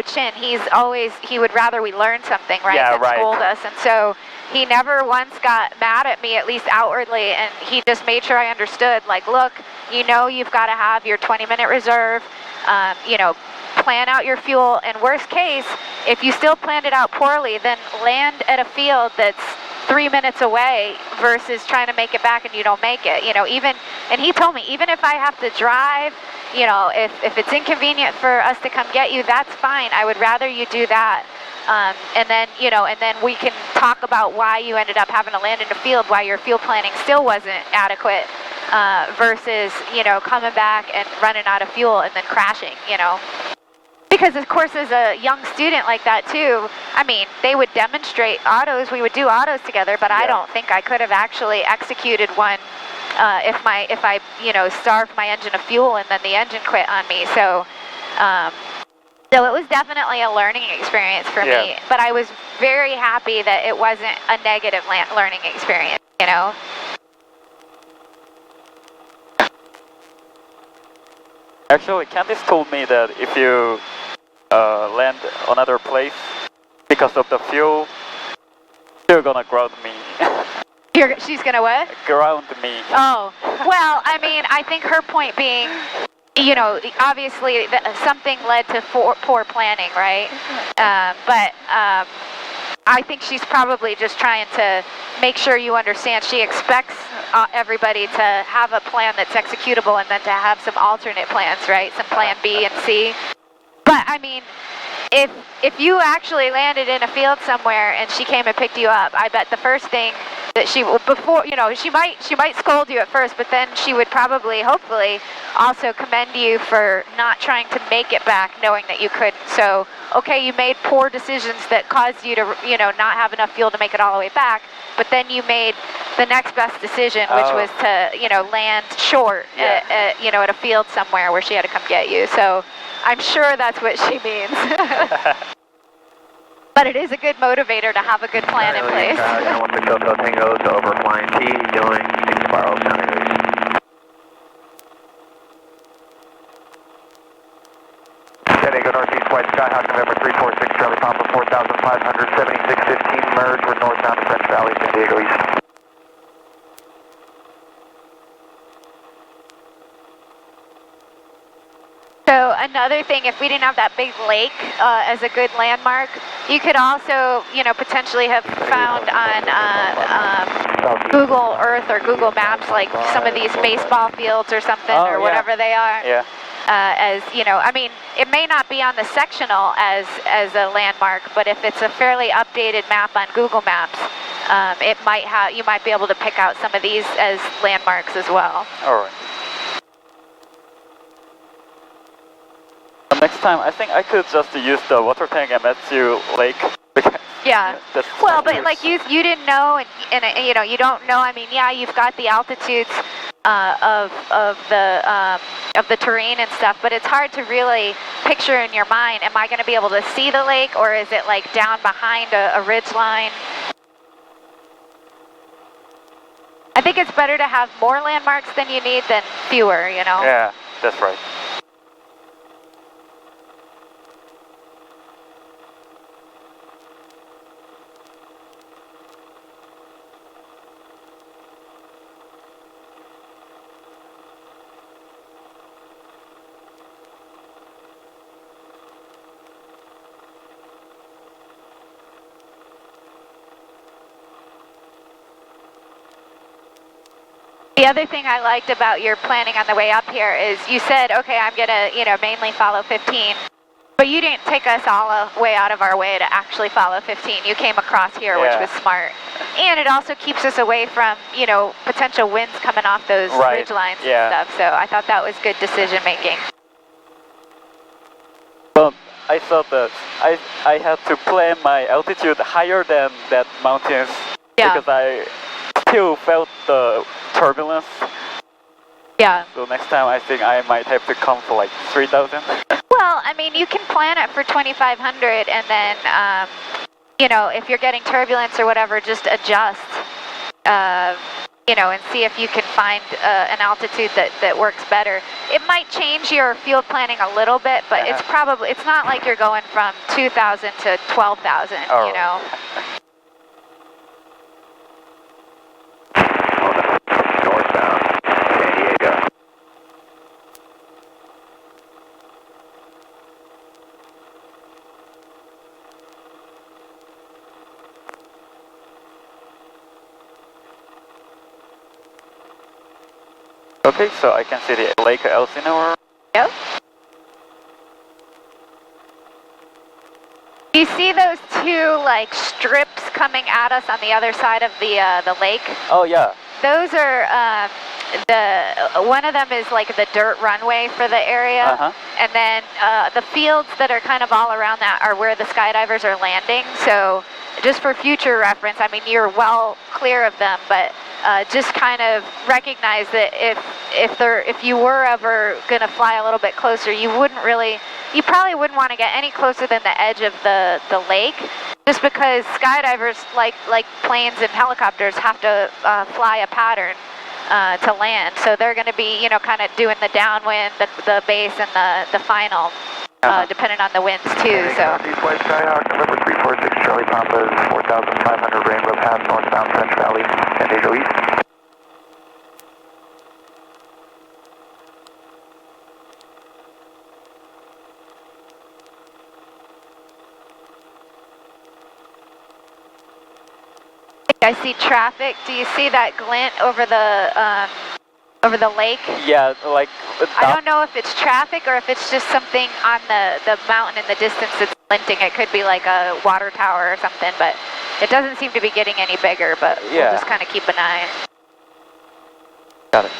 Chin, he would rather we learn something, right, than scold us. And so he never once got mad at me, at least outwardly. And he just made sure I understood, look, you've got to have your 20-minute reserve, plan out your fuel, and worst case, if you still planned it out poorly, then land at a field that's 3 minutes away versus trying to make it back and you don't make it. And he told me, even if I have to drive, if it's inconvenient for us to come get you, that's fine. I would rather you do that. And then we can talk about why you ended up having to land in a field, why your fuel planning still wasn't adequate, versus, coming back and running out of fuel and then crashing, Because, of course, as a young student like that, too, they would demonstrate autos. We would do autos together, but I don't think I could have actually executed one if I starved my engine of fuel and then the engine quit on me. So it was definitely a learning experience for me. But I was very happy that it wasn't a negative learning experience, Actually, Candice told me that if you land another place because of the fuel, you're gonna ground me. She's gonna what? Ground me. Oh, well, I think her point being, obviously something led to poor planning, right? But I think she's probably just trying to make sure you understand. She expects everybody to have a plan that's executable and then to have some alternate plans, right? Some plan B and C. But if you actually landed in a field somewhere and she came and picked you up, I bet the first thing that she will, before, you know, she might scold you at first, but then she would probably, hopefully, also commend you for not trying to make it back knowing that you couldn't. So, okay, you made poor decisions that caused you to, you know, not have enough fuel to make it all the way back, but then you made the next best decision, which was to, you know, land short at, you know, at a field somewhere where she had to come get you. So I'm sure that's what she means. But it is a good motivator to have a good plan in place. One Big Hotel Tango to over flying T, dealing 6 spiral sounding release. San Diego Northeast White Sky Hawk November 346 Charlie Papa 4500 7615 merge with northbound to French Valley, San Diego East. So another thing, if we didn't have that big lake as a good landmark, you could also, you know, potentially have found on Google Earth or Google Maps, like some of these baseball fields or something, or whatever they are. Yeah. As, you know, I mean, it may not be on the sectional as a landmark, but if it's a fairly updated map on Google Maps, it might have, you might be able to pick out some of these as landmarks as well. All right. Next time, I think I could just use the water tank at Matthew Lake. Yeah. Well, but like you didn't know, and you know, you don't know. I mean, yeah, you've got the altitudes of the terrain and stuff, but it's hard to really picture in your mind. Am I going to be able to see the lake, or is it like down behind a ridge line? I think it's better to have more landmarks than you need than fewer. You know. Yeah, that's right. The other thing I liked about your planning on the way up here is you said, okay, I'm going to, you know, mainly follow 15, but you didn't take us all the way out of our way to actually follow 15. You came across here, which was smart. And it also keeps us away from, you know, potential winds coming off those ridge lines and stuff. So I thought that was good decision making. Well, I thought that I had to plan my altitude higher than that mountains because I still felt the turbulence. Yeah. So next time I think I might have to come for like 3,000. Well, I mean, you can plan it for 2,500 and then, you know, if you're getting turbulence or whatever, just adjust, you know, and see if you can find an altitude that works better. It might change your field planning a little bit, but it's probably, it's not like you're going from 2,000 to 12,000, you know. Northbound, San Diego. Okay, so I can see the Lake Elsinore. Yep. You see those two like strips coming at us on the other side of the lake? Oh yeah. Those are one of them is like the dirt runway for the area, and then the fields that are kind of all around that are where the skydivers are landing. So just for future reference, I mean, you're well clear of them, but just kind of recognize that if you were ever going to fly a little bit closer, you probably wouldn't want to get any closer than the edge of the lake, just because skydivers, like planes and helicopters, have to fly a pattern to land. So they're going to be, you know, kind of doing the downwind, the base, and the final, depending on the winds too. So. Northeast White Skyhawk, November 346 Charlie Papa, 4,500 Rainbow Pass, northbound French Valley, San Diego East. I see traffic. Do you see that glint over the lake? Yeah, like. I don't know if it's traffic or if it's just something on the mountain in the distance that's glinting. It could be like a water tower or something, but It doesn't seem to be getting any bigger, but Yeah. we'll just kind of keep an eye. Got it.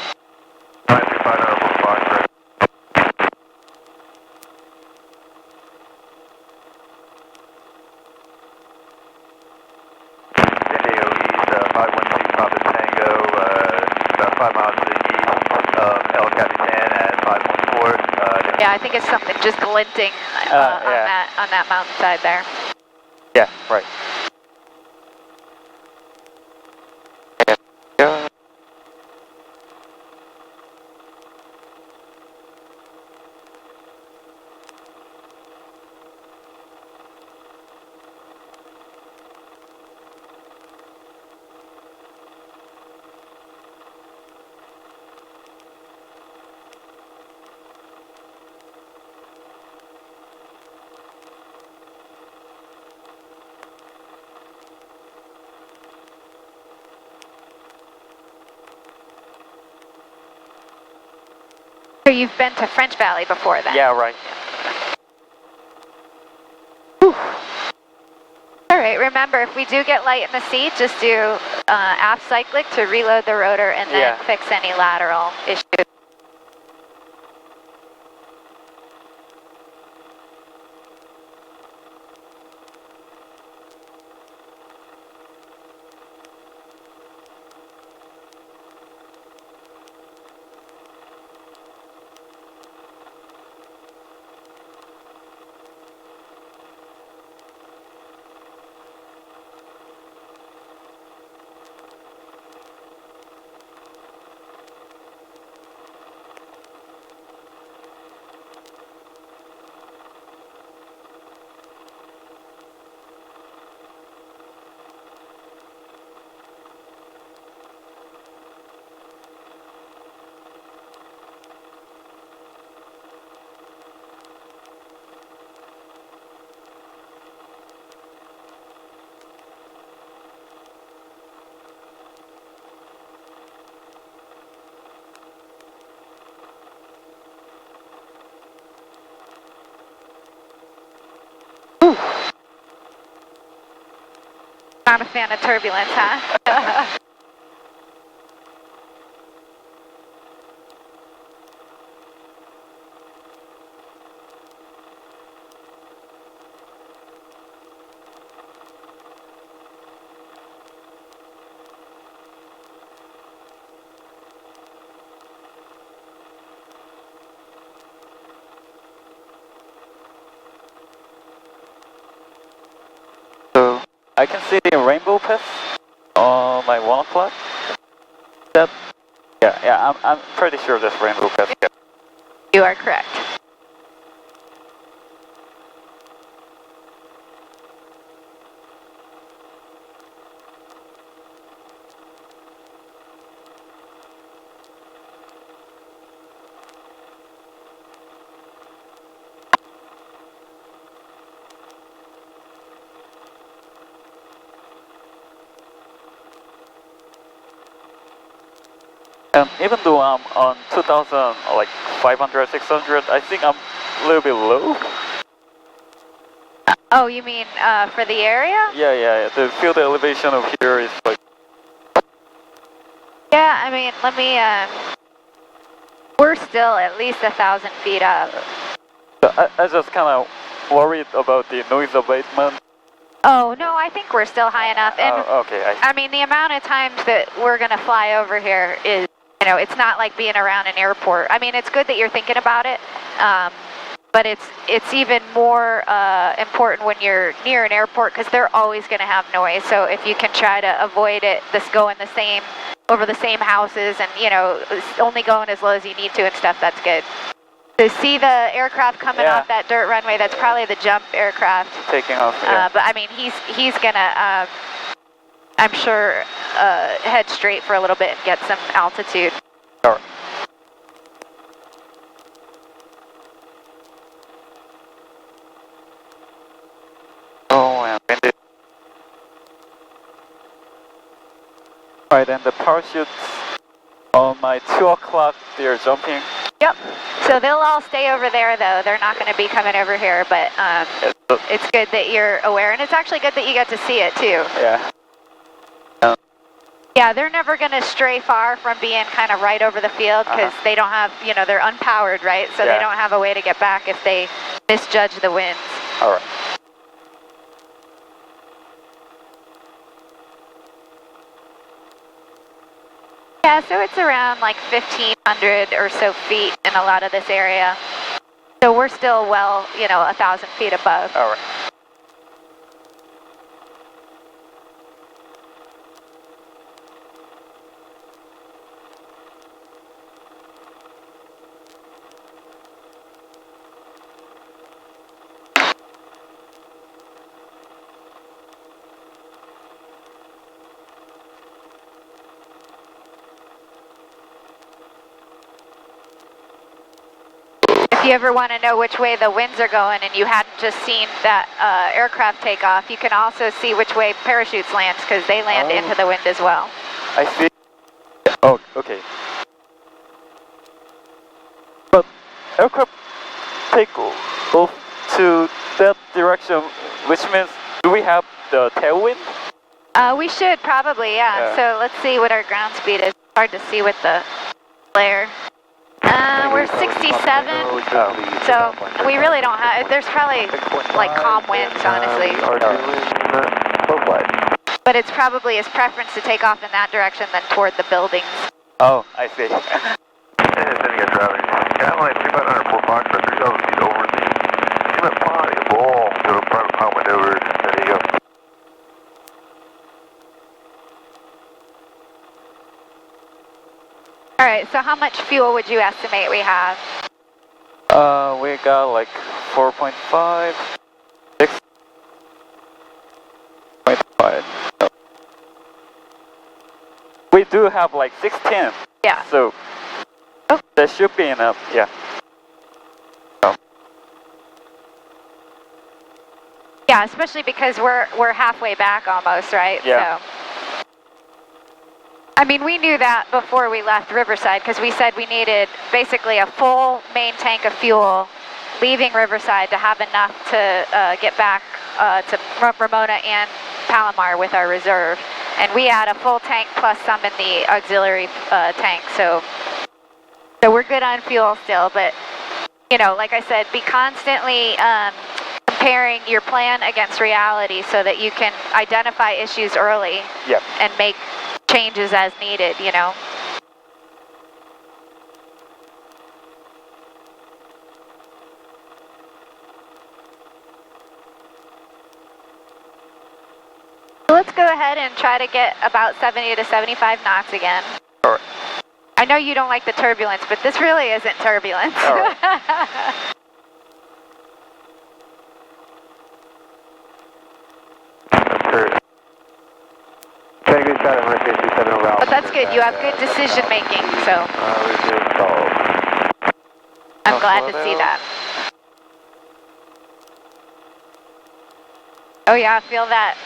San Diego East, 512 Papa Tango, about 5 miles to the east of El Capitan at 514. Yeah, I think it's something just glinting yeah. on that mountainside there. Yeah, right. Yeah. So you've been to French Valley before then? Yeah, right. All right, remember, if we do get light in the seat, just do aft cyclic to reload the rotor and then Yeah. fix any lateral issues. Not a fan of turbulence, huh? So I can see the rainbow path on my 1 o'clock. That, yeah, I'm pretty sure that's rainbow path. Yeah. You are correct. Even though I'm on 2000, like 500, 600, I think I'm a little bit low. Oh, you mean for the area? Yeah, the field elevation of here is like... Yeah, I mean, let me, we're still at least 1,000 feet up. So I just kind of worried about the noise abatement. Oh, no, I think we're still high enough. And Oh, okay, I mean, the amount of times that we're going to fly over here is, you know, it's not like being around an airport. I mean, it's good that you're thinking about it, but it's even more important when you're near an airport because they're always going to have noise. So if you can try to avoid it, going the same, over the same houses and, you know, only going as low as you need to and stuff, that's good. To see the aircraft coming off that dirt runway, that's probably the jump aircraft. Taking off, yeah. But I mean, he's gonna, I'm sure, head straight for a little bit and get some altitude. Sure. Oh, and windy. Alright, and the parachutes on my 2 o'clock, they're jumping. Yep. So they'll all stay over there, though. They're not going to be coming over here, but So it's good that you're aware, and it's actually good that you get to see it too. Yeah. Yeah, they're never going to stray far from being kind of right over the field because they don't have, you know, they're unpowered, right? So they don't have a way to get back if they misjudge the winds. All right. Yeah, so it's around like 1,500 or so feet in a lot of this area. So we're still well, you know, 1,000 feet above. All right. If you ever want to know which way the winds are going and you hadn't just seen that aircraft take off, you can also see which way parachutes land because they land into the wind as well. I see. Oh, okay. But aircraft take off to that direction, which means do we have the tailwind? We should probably, yeah. So let's see what our ground speed is. It's hard to see with the flare. We're 67, so we really don't have, there's probably like calm winds, honestly. But it's probably his preference to take off in that direction than toward the buildings. Oh, I see. Sending a driving. Skyline 3504 Foxtrot, 3,000 feet over the cement body ball. Do a private power maneuver. There you go. All right, so how much fuel would you estimate we have? We got like 4.5, 6.5. No. We do have like 610. Yeah. So that should be enough. Yeah. Yeah, especially because we're halfway back almost, right? Yeah. So, I mean, we knew that before we left Riverside because we said we needed basically a full main tank of fuel leaving Riverside to have enough to get back to Ramona and Palomar with our reserve. And we had a full tank plus some in the auxiliary tank, so we're good on fuel still. But, you know, like I said, be constantly comparing your plan against reality so that you can identify issues early and make changes as needed, you know. Let's go ahead and try to get about 70 to 75 knots again. All right. I know you don't like the turbulence, but this really isn't turbulence. All right. But that's good. You have good decision making, so I'm glad to see that. Oh yeah, feel that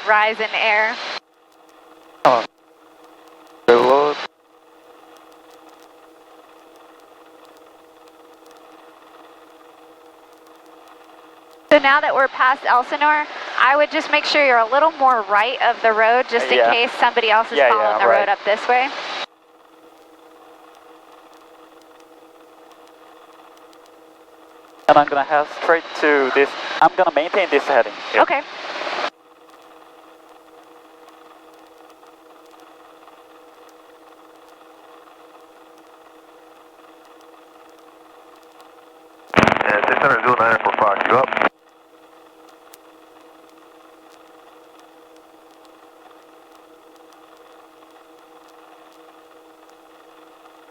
rise in air. Reload. So now that we're past Elsinore, I would just make sure you're a little more right of the road just in case somebody else is following the road up this way. And I'm gonna head straight to this. I'm gonna maintain this heading. Yep. Okay. And 600 09 for Fox, you up?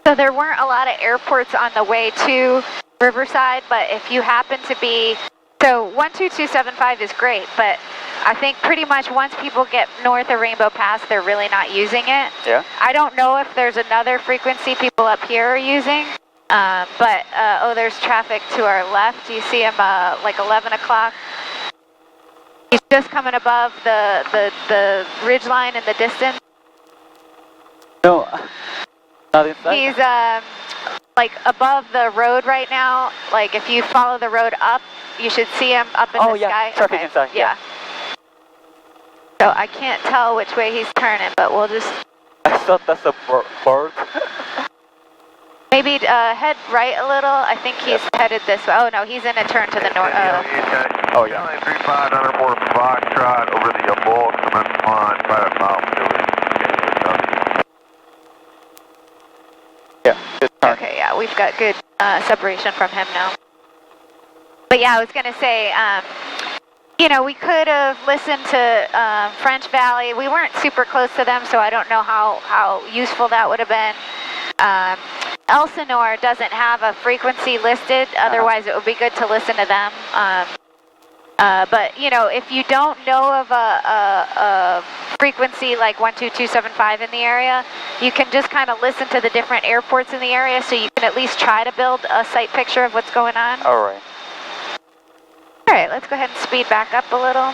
So there weren't a lot of airports on the way to Riverside, but if you happen to be, so 12275 is great, but I think pretty much once people get north of Rainbow Pass, they're really not using it. Yeah. I don't know if there's another frequency people up here are using, but, oh, there's traffic to our left. You see him like 11 o'clock. He's just coming above the ridge line in the distance. No, not inside. He's like above the road right now. Like if you follow the road up You should see him up in Oh, the yeah, sky. traffic inside, yeah. So I can't tell which way he's turning, but we'll just I thought that's a bird. maybe head right a little. I think he's headed this way. Oh no, he's in a turn to the north. Oh, yeah. 35 under 4 Foxtrot over the Bull cement pond, private mile. Yeah, good turn. Okay, yeah, we've got good separation from him now. But yeah, I was gonna say, you know, we could have listened to French Valley. We weren't super close to them, so I don't know how useful that would have been. Elsinore doesn't have a frequency listed, otherwise it would be good to listen to them. But, you know, if you don't know of a frequency like 12275 in the area, you can just kind of listen to the different airports in the area so you can at least try to build a sight picture of what's going on. All right. All right, let's go ahead and speed back up a little.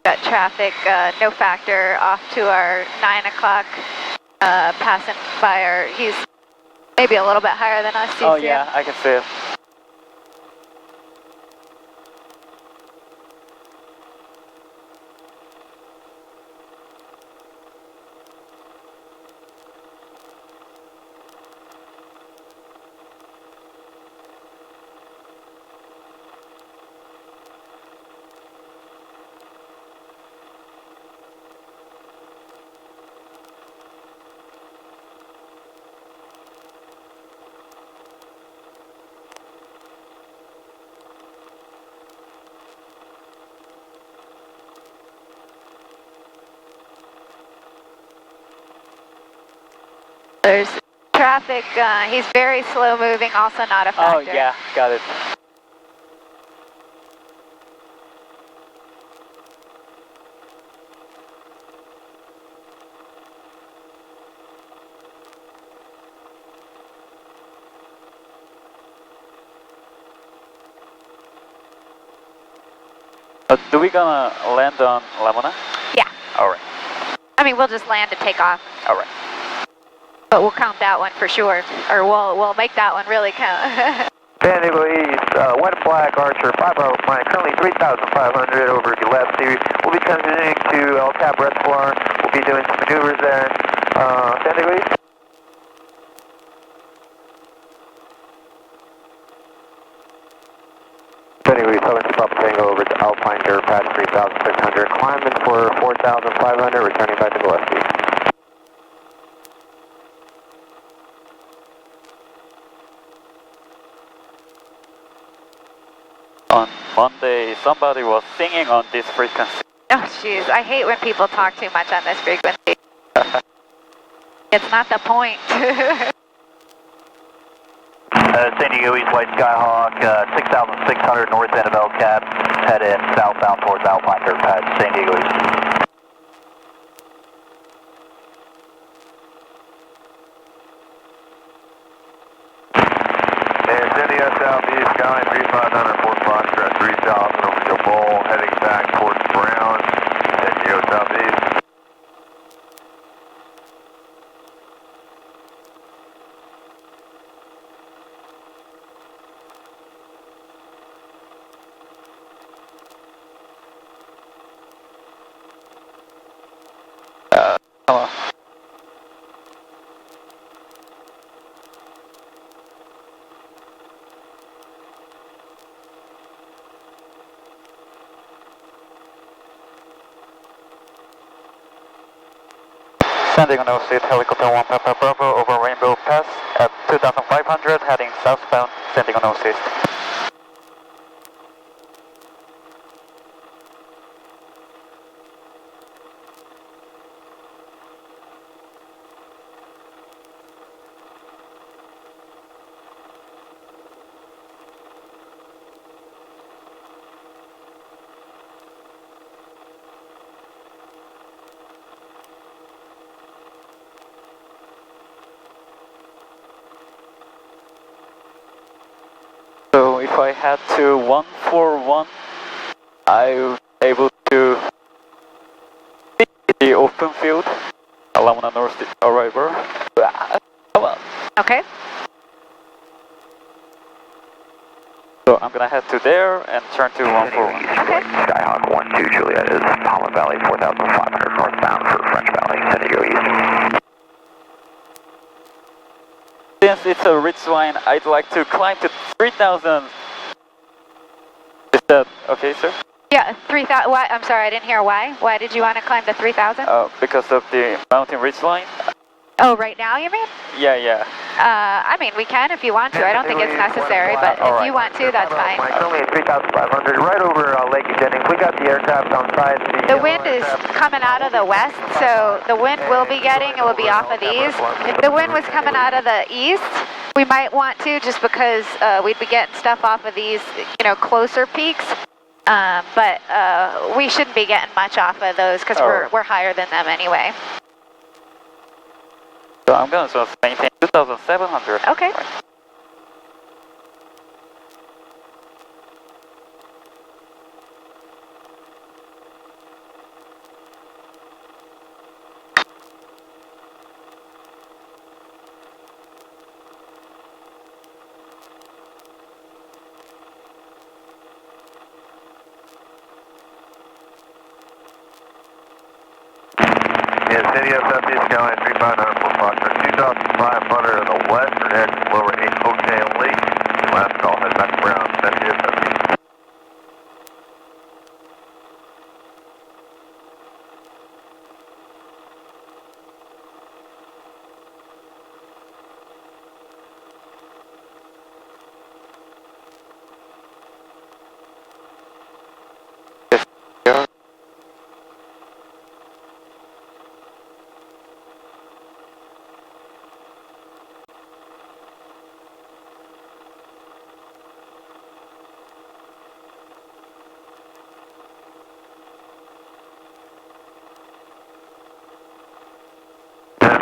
Got traffic, no factor, off to our 9 o'clock, passing by our, he's maybe a little bit higher than us. Oh, yeah, I can see it. There's traffic, he's very slow moving, also not a factor. Oh, yeah, got it. Do we gonna land on Lamuna? Yeah. All right. I mean, we'll just land and take off. All right. But we'll count that one for sure, or we'll make that one really count. San Diego East, White and Black, Archer, 5 Bravo flying, currently 3,500 over Gillespie. We'll be transitioning to El Cap Reservoir. We'll be doing some maneuvers there. San Diego East? San Diego East, Southern Papa Tango over to Alpine Dirt Pass 3,600. Climbing for 4,500, returning back to Gillespie. On Monday, somebody was singing on this frequency. Oh, jeez, I hate when people talk too much on this frequency. It's not the point. San Diego East White Skyhawk, 6,600 north end of El Cap, head in southbound towards Alpine Dirt Pad, San Diego East. And San Diego Southeast, Skyline 3500, Fort Foxtrot 3000, over to Bull, heading back towards Brown, San Diego Southeast. Hello. Sending a no-seat helicopter 1 Papa Bravo over Rainbow Pass at 2500, heading southbound, sending a no-seat. So if I had to 141, I was able to hit the open field, Alamuna North arrival. Come on. Okay. So I'm going to head to there and turn to 141. Okay. Skyhawk 12 Juliet is Palma Valley 4,500 northbound for French Valley, San Diego East. Since it's a ridge line, I'd like to climb to 3,000. Is that okay, sir? Yeah, 3,000. Why? I'm sorry, I didn't hear why. Why did you want to climb to 3,000? Because of the mountain ridge line? Oh, right now you mean? Yeah. I mean, we can if you want to. I don't think it's necessary, but if you want to, that's fine. It's only at 3,500, right over Lake Jennings. We got the aircraft on site. The wind is coming out of the west, so the wind we'll be getting, it will be off of these. If the wind was coming out of the east, we might want to, just because we'd be getting stuff off of these, closer peaks. But we shouldn't be getting much off of those because we're higher than them anyway. So I'm going to maintain 2,700. Okay. Yeah, San Diego Southeast, Skyline 3500, Fort Foxtrot 2,500 on the western edge of lower 8 Oakdale Lake. Last call, head back to Brown, San Diego Southeast.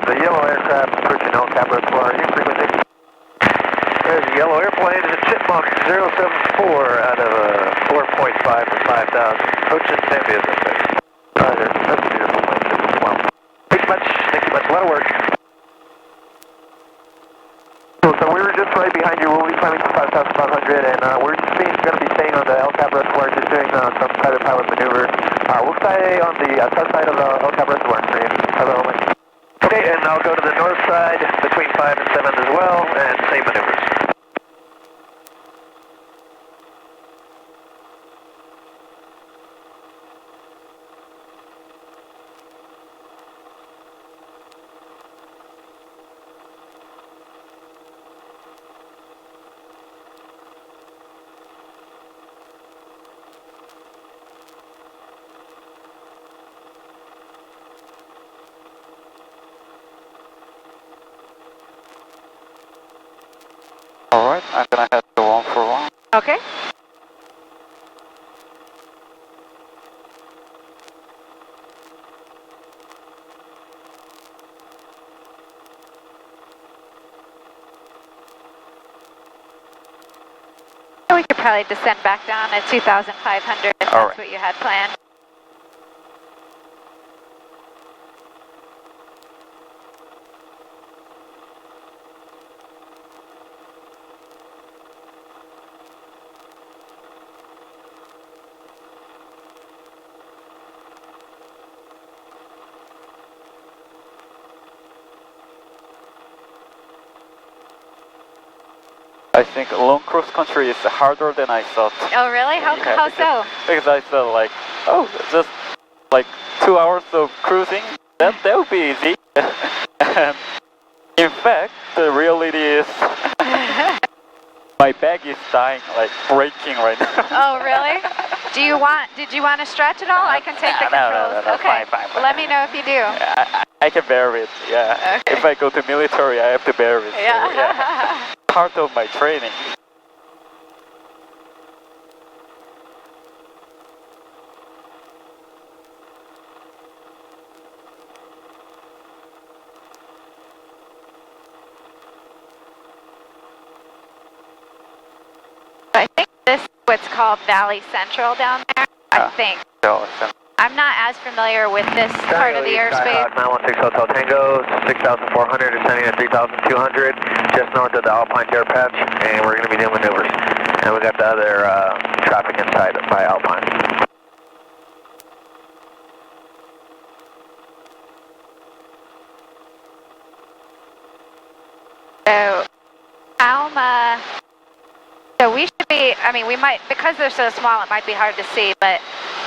The yellow aircraft approaching El Cap Reservoir, your frequency? There's a yellow airplane, it's a Chipmunk 074 out of 4.5 for 5,000. Approaching San Diego. That's a beautiful plane. Wow. Thanks much, a lot of work. So we were just right behind you, we'll be climbing to 5,500 and we're just going to be staying on the El Cap Reservoir, just doing some private pilot maneuvers. We'll stay on the south side of the El Cap Reservoir for you. Hello, okay, and I'll go to the north side between 5 and 7 as well, and same maneuvers. I'm gonna head to 141. Okay. We could probably descend back down at 2,500 if All that's right. what you had planned. I think long cross country is harder than I thought. Oh, really? How so? Because I thought like, oh, just like 2 hours of cruising, that would be easy. And in fact, the reality is my bag is dying, like breaking right now. Oh, really? Did you want to stretch at all? I can take the controls. No, okay. fine. Let me know if you do. I can bear it, yeah. Okay. If I go to military, I have to bear it. Yeah. So, yeah. Part of my training. I think this is what's called Valley Central down there. I think. I'm not as familiar with this part of the airspace. 916 Hotel Tango, 6,400, descending at 3,200, just north of the Alpine Dare Patch, and we're going to be doing maneuvers. And we got the other traffic inside by Alpine. So, Alma. So we should be, I mean, we might, because they're so small, it might be hard to see, but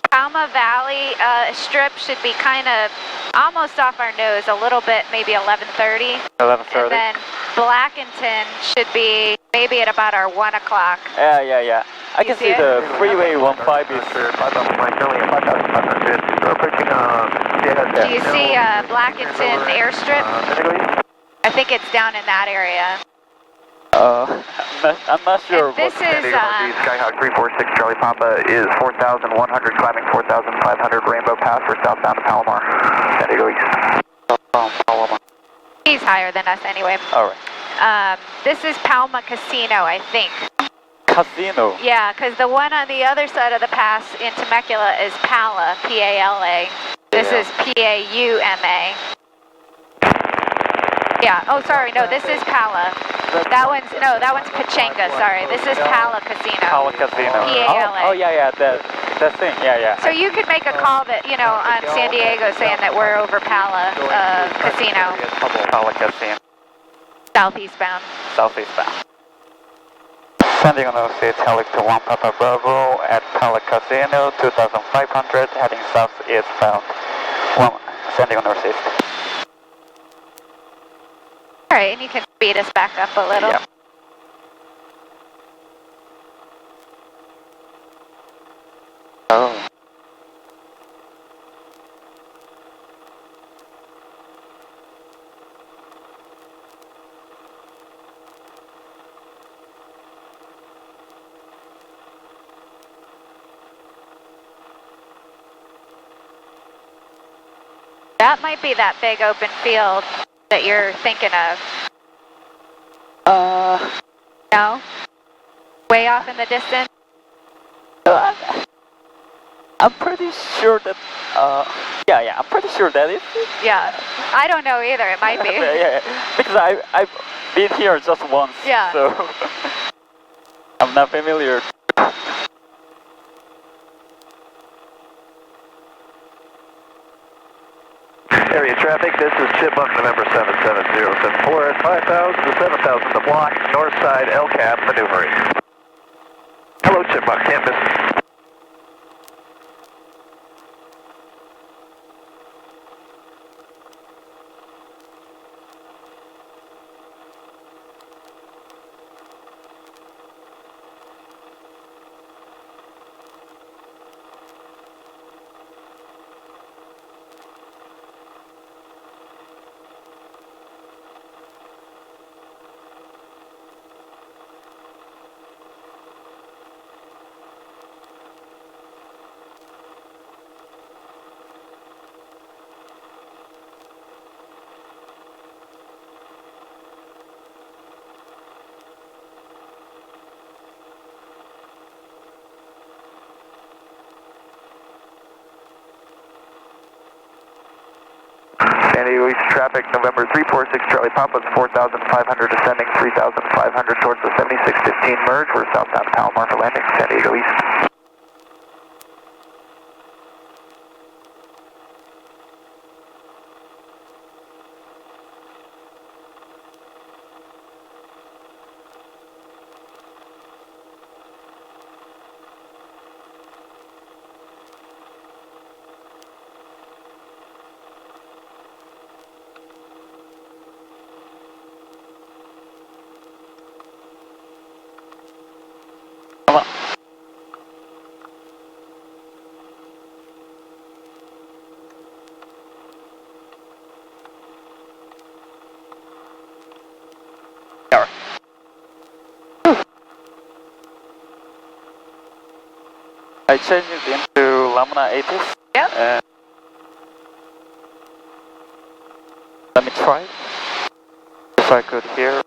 Palma Valley strip should be kind of almost off our nose, a little bit, maybe 11:30. 11:30. And then Blackington should be maybe at about our 1 o'clock. Yeah. I can see the freeway 15 is... Do you see Blackington airstrip? I think it's down in that area. I'm not sure. And this is Skyhawk 346 Charlie Papa is 4,100, climbing 4,500 Rainbow Pass for southbound to Palomar. San Diego East. He's higher than us anyway. All right. This is Palma Casino, I think. Casino. Yeah, because the one on the other side of the pass in Temecula is Pala, P-A-L-A. This is P-A-U-M-A. Yeah, oh sorry, no, this is Pala. That one's Pachanga, sorry. This is Pala Casino. Pala Casino. P-A-L-A. Oh, yeah, that thing, yeah. So you could make a call that, on San Diego saying that we're over Pala Casino. Pala Casino. Southeastbound. Southeastbound. Sending on OC Helic to 1 Papa Bravo at Pala Casino, 2,500, heading southeastbound. Sending on northeast. Alright, and you can speed us back up a little. Yeah. Oh. That might be that big open field that you're thinking of. No? Way off in the distance? I'm pretty sure that, yeah, I'm pretty sure that is it. Yeah. I don't know either, it might be. yeah, because I've been here just once, yeah. So I'm not familiar. Area traffic, this is Chipmunk, November 77074 at 5,000 to 7,000 the block, north side LCAP maneuvering. Hello Chipmunk, can't miss. San Diego East traffic, November 346 Charlie Papa, 4,500 descending, 3,500 towards the 7615 merge. We're southbound Palomar for landing, San Diego East. I changed it into Lambda 80s. Yep. And let me try if I could hear.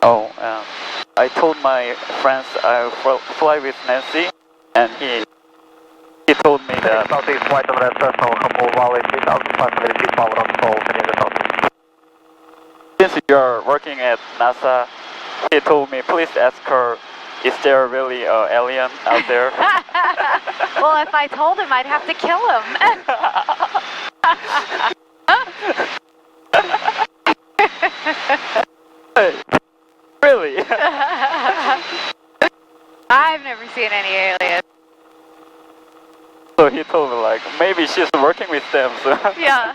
Oh, I told my friends I will fly with Nancy, and he told me that. Southeast flight of that Cessna will come over Valley, 3,500 feet followed on the pole, San Diego Southeast. Since you're working at NASA, he told me please ask her, is there really an alien out there? Well, if I told him, I'd have to kill him. Hey, really? I've never seen any aliens. So he told me like maybe she's working with them. So. Yeah.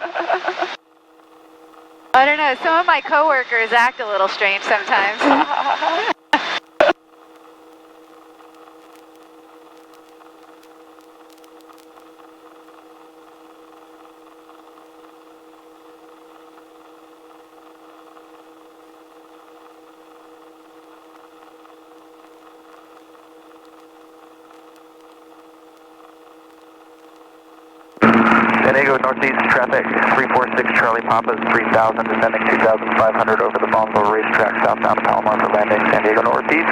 I don't know. Some of my coworkers act a little strange sometimes. San Diego Northeast traffic, 346 Charlie Papa, 3,000 descending, 2,500 over the Bonneville Racetrack, southbound to Palomar for landing, San Diego Northeast.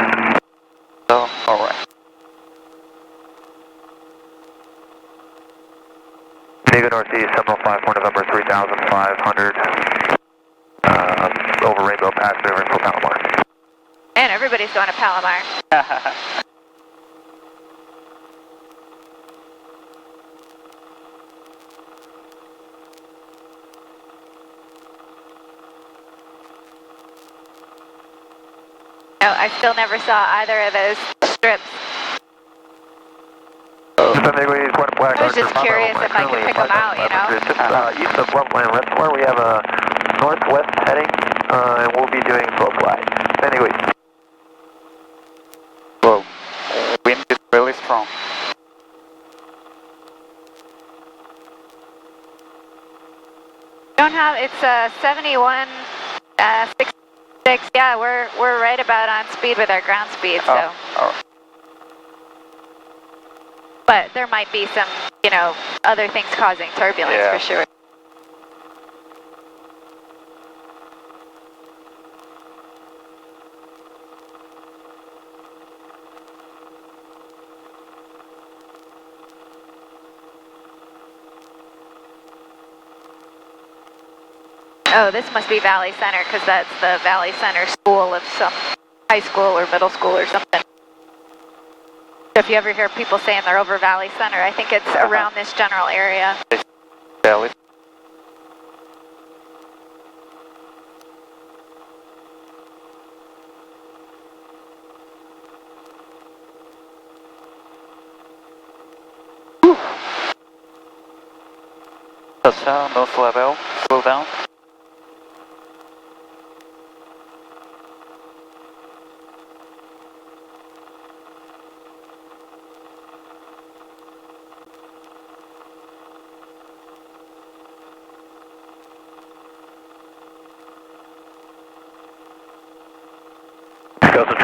So, alright. San Diego Northeast, 705 November 3,500, over Rainbow Pass, over for Palomar. And everybody's going to Palomar. No, I still never saw either of those strips. San Diego East, West Black, I was just curious if I could pick them out, you know? East of Loveland Reservoir, we have a northwest heading, and we'll be doing slow fly. San Diego East. Whoa, wind is really strong. Don't have, it's 71, 66, yeah, we're right about on speed with our ground speed, so. Oh, alright. But there might be some, you know, other things causing turbulence for sure. Oh, this must be Valley Center because that's the Valley Center school of some high school or middle school or something. So if you ever hear people saying they're over Valley Center, I think it's around this general area. Valley. Touchdown, nose level, slow down.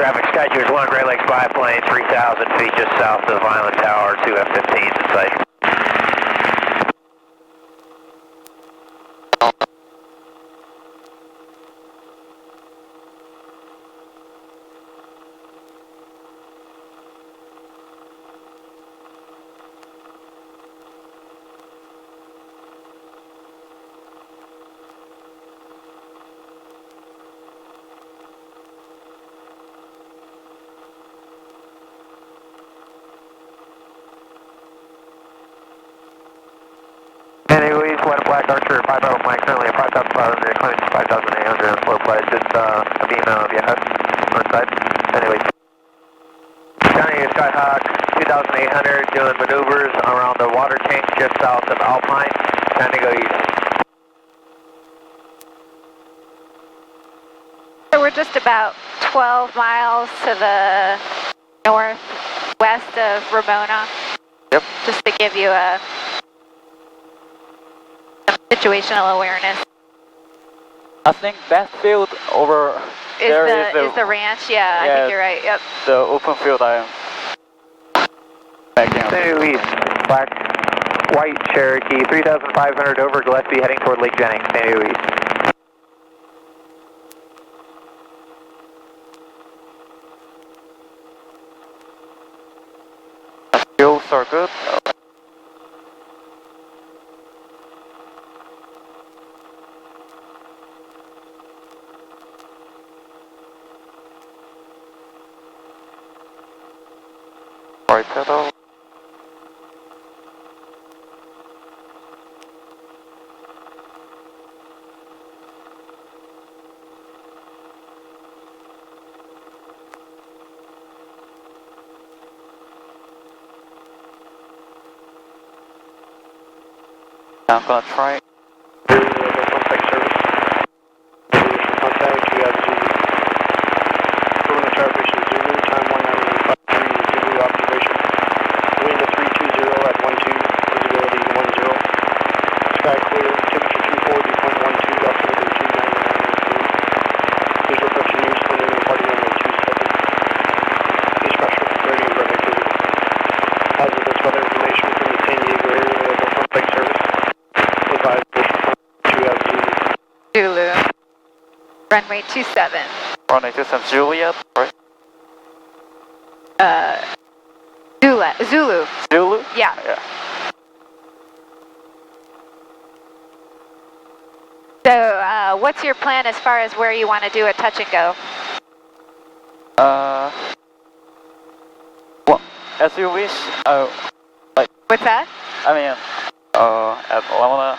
traffic, Skytrace 1, Great Lakes biplane, 3,000 feet just south of Island Tower, 2 F-15s in sight. Anyways, white and black Archer, 5 Bravo Mike, currently at 5,500, climbing to 5,800 on slope flight, just a beam VFS on side. Anyways, County Skyhawk, 2,800, doing maneuvers around the water tank just south of Alpine, time to go east. So we're just about 12 miles to the northwest of Ramona. Yep. Just to give you a some situational awareness. I think that field over there Is the ranch? Yeah, I think you're right. Yep. the open field I am backing up. Due east, black, white Cherokee, 3,500 over Gillespie, heading toward Lake Jennings, due east. Fuels are good. Right pedal. I'm gonna try. Contact service. Contact, you have Zulu. Going to Traversation Zulu, time 1953, Zulu observation. Wind to 320 at 12, visibility 10. Sky clear, temperature 24, dew point 12, altimeter 299. Visual approaching news, preliminary party runway 27. Base pressure, ready and direct activity. Hazardous weather information from the San Diego area available from flight service. Advise you have Zulu. Zulu. Runway 27. Runway 27 Juliet, right? Zulu. Zulu? Yeah. Yeah. So, what's your plan as far as where you want to do a touch and go? Well, as you wish. What's that? I mean, at Lamana.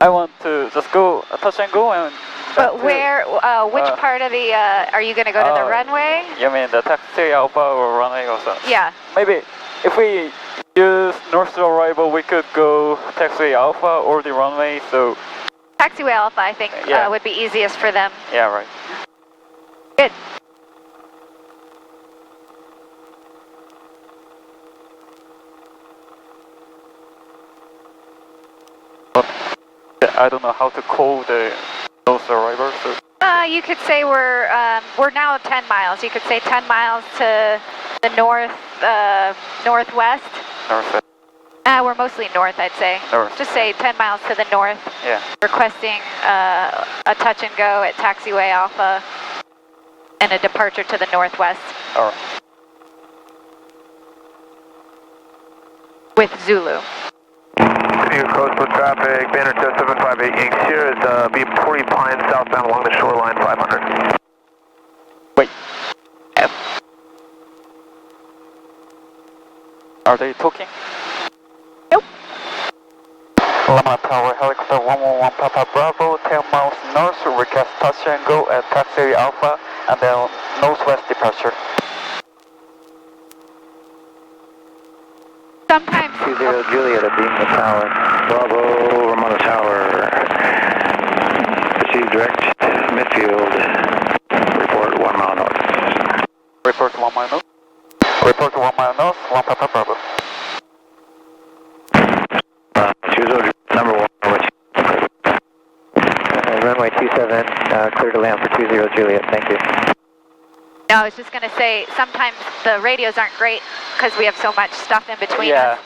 I want to just go touch and go and. But where? Which part of the? Are you going to go to the runway? You mean the taxi Alpha or runway or something? Yeah. Maybe if we use north arrival, we could go taxi Alpha or the runway. So. Taxiway Alpha, I think, Yeah. would be easiest for them. Yeah, right. Good. But I don't know how to call the north arrival. So. You could say we're now 10 miles. You could say 10 miles to the northwest. North. We're mostly north, I'd say. North. Just say 10 miles to the north. Yeah. Requesting a touch and go at Taxiway Alpha and a departure to the northwest All right. with Zulu. Continue coastal traffic, Banner 758 Yanks here is B40 Pine southbound along the shoreline 500. Wait. F. Are they talking? Nope. Lama Tower Helicopter 111 Papa Bravo, 10 miles north, request touch and go at Taxi Alpha and then northwest departure. Sometimes. 20 Juliet at beam the tower. Bravo, Ramona Tower. Receive direct midfield. Report 1 mile north. Report 1 mile north. Report 1 mile north, 1 Papa Bravo. Choose number 1. Runway 27, clear to land for 20 Juliet, thank you. No, I was just going to say, sometimes the radios aren't great because we have so much stuff in between us.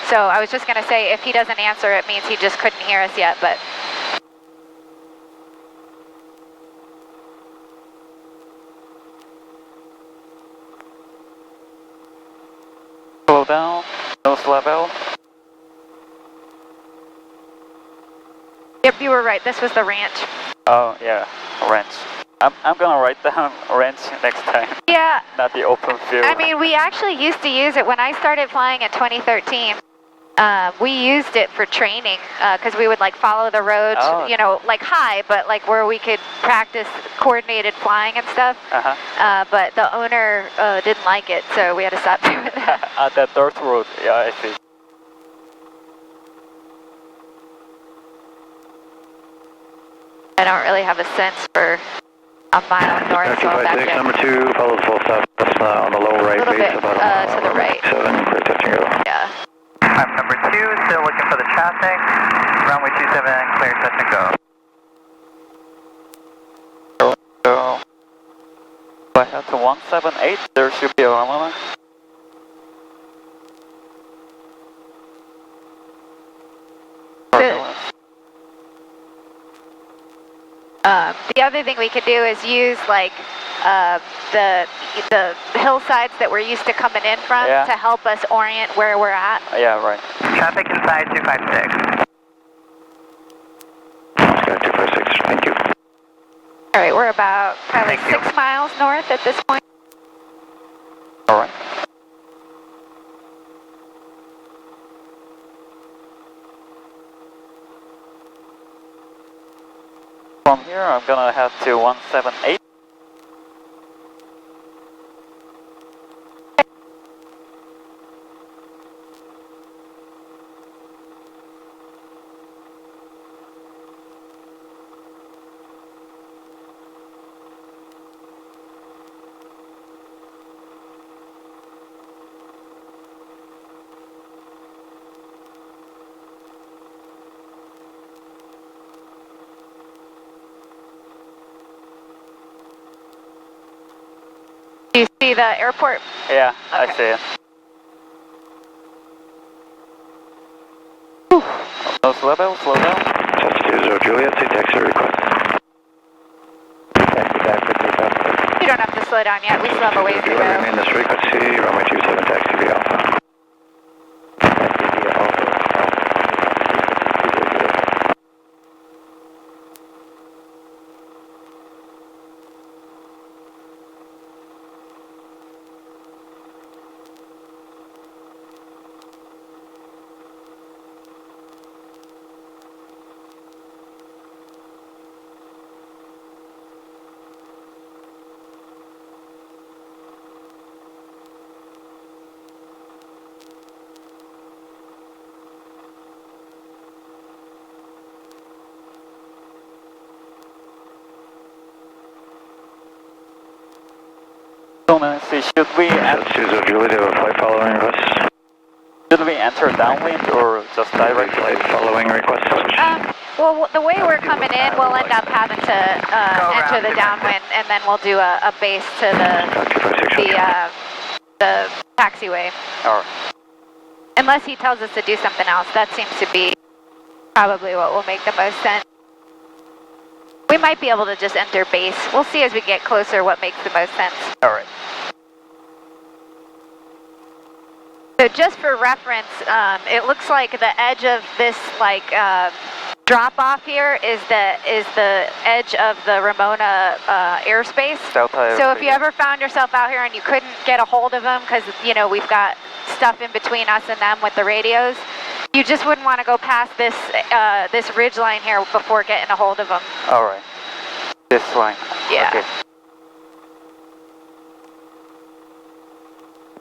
So I was just going to say, if he doesn't answer, it means he just couldn't hear us yet, but... Slow down, nose level. Yep, you were right. This was the ranch. Oh, yeah, ranch. I'm gonna write down ranch next time. Yeah. Not the open field. I mean, we actually used to use it when I started flying in 2013. We used it for training because we would like follow the roads, you know, like high, but like where we could practice coordinated flying and stuff. But the owner didn't like it, so we had to stop doing that. At that dirt road, yeah, I see. I don't really have a sense for a mile north, so back there. Number 2, follow the full stop. That's on the low right A little base, bit about to the right. 7, clear touching go. Yeah. Number 2, still looking for the traffic. Runway 27, clear touch and go. So, if I head to 178, there should be a runway. The other thing we could do is use like the hillsides that we're used to coming in from to help us orient where we're at. Yeah, right. Traffic inside 256. Sky 256, thank you. All right, we're about probably Thank you. 6 miles north at this point. All right. From here, I'm gonna head to 178. Do you see the airport? Yeah, I Okay. see it. Nose level, slow down. Touch 20 Juliet, see taxi request. Taxi back for 3000. You don't have to slow down yet. We still have a ways to Juliet, go. remain this frequency, runway 27, taxi via Alpha. Taxi via Alpha. So let's see, should we Touch 20 Juliet, have a flight following request. downwind or just direct? Flight following request. Well, the way we're coming in, we'll end up having to enter the downwind, and then we'll do a base to the taxiway. All right. Unless he tells us to do something else, that seems to be probably what will make the most sense. We might be able to just enter base. We'll see as we get closer what makes the most sense. All right. So just for reference, it looks like the edge of this drop off here is the edge of the Ramona airspace. Delta So if you ever found yourself out here and you couldn't get a hold of them because we've got stuff in between us and them with the radios, you just wouldn't want to go past this this ridge line here before getting a hold of them. All right. This line. Yeah. Okay.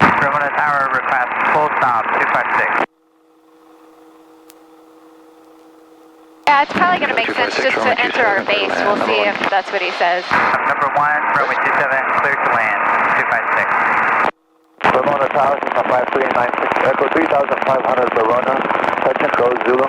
Ramona Tower request full stop 256. Yeah, it's probably going to make sense just to enter our base. We'll see if that's what he says. Number 1, runway 27, clear to land 256. Ramona Tower, 5396, Echo 3500 Verona, touch and go Zulu.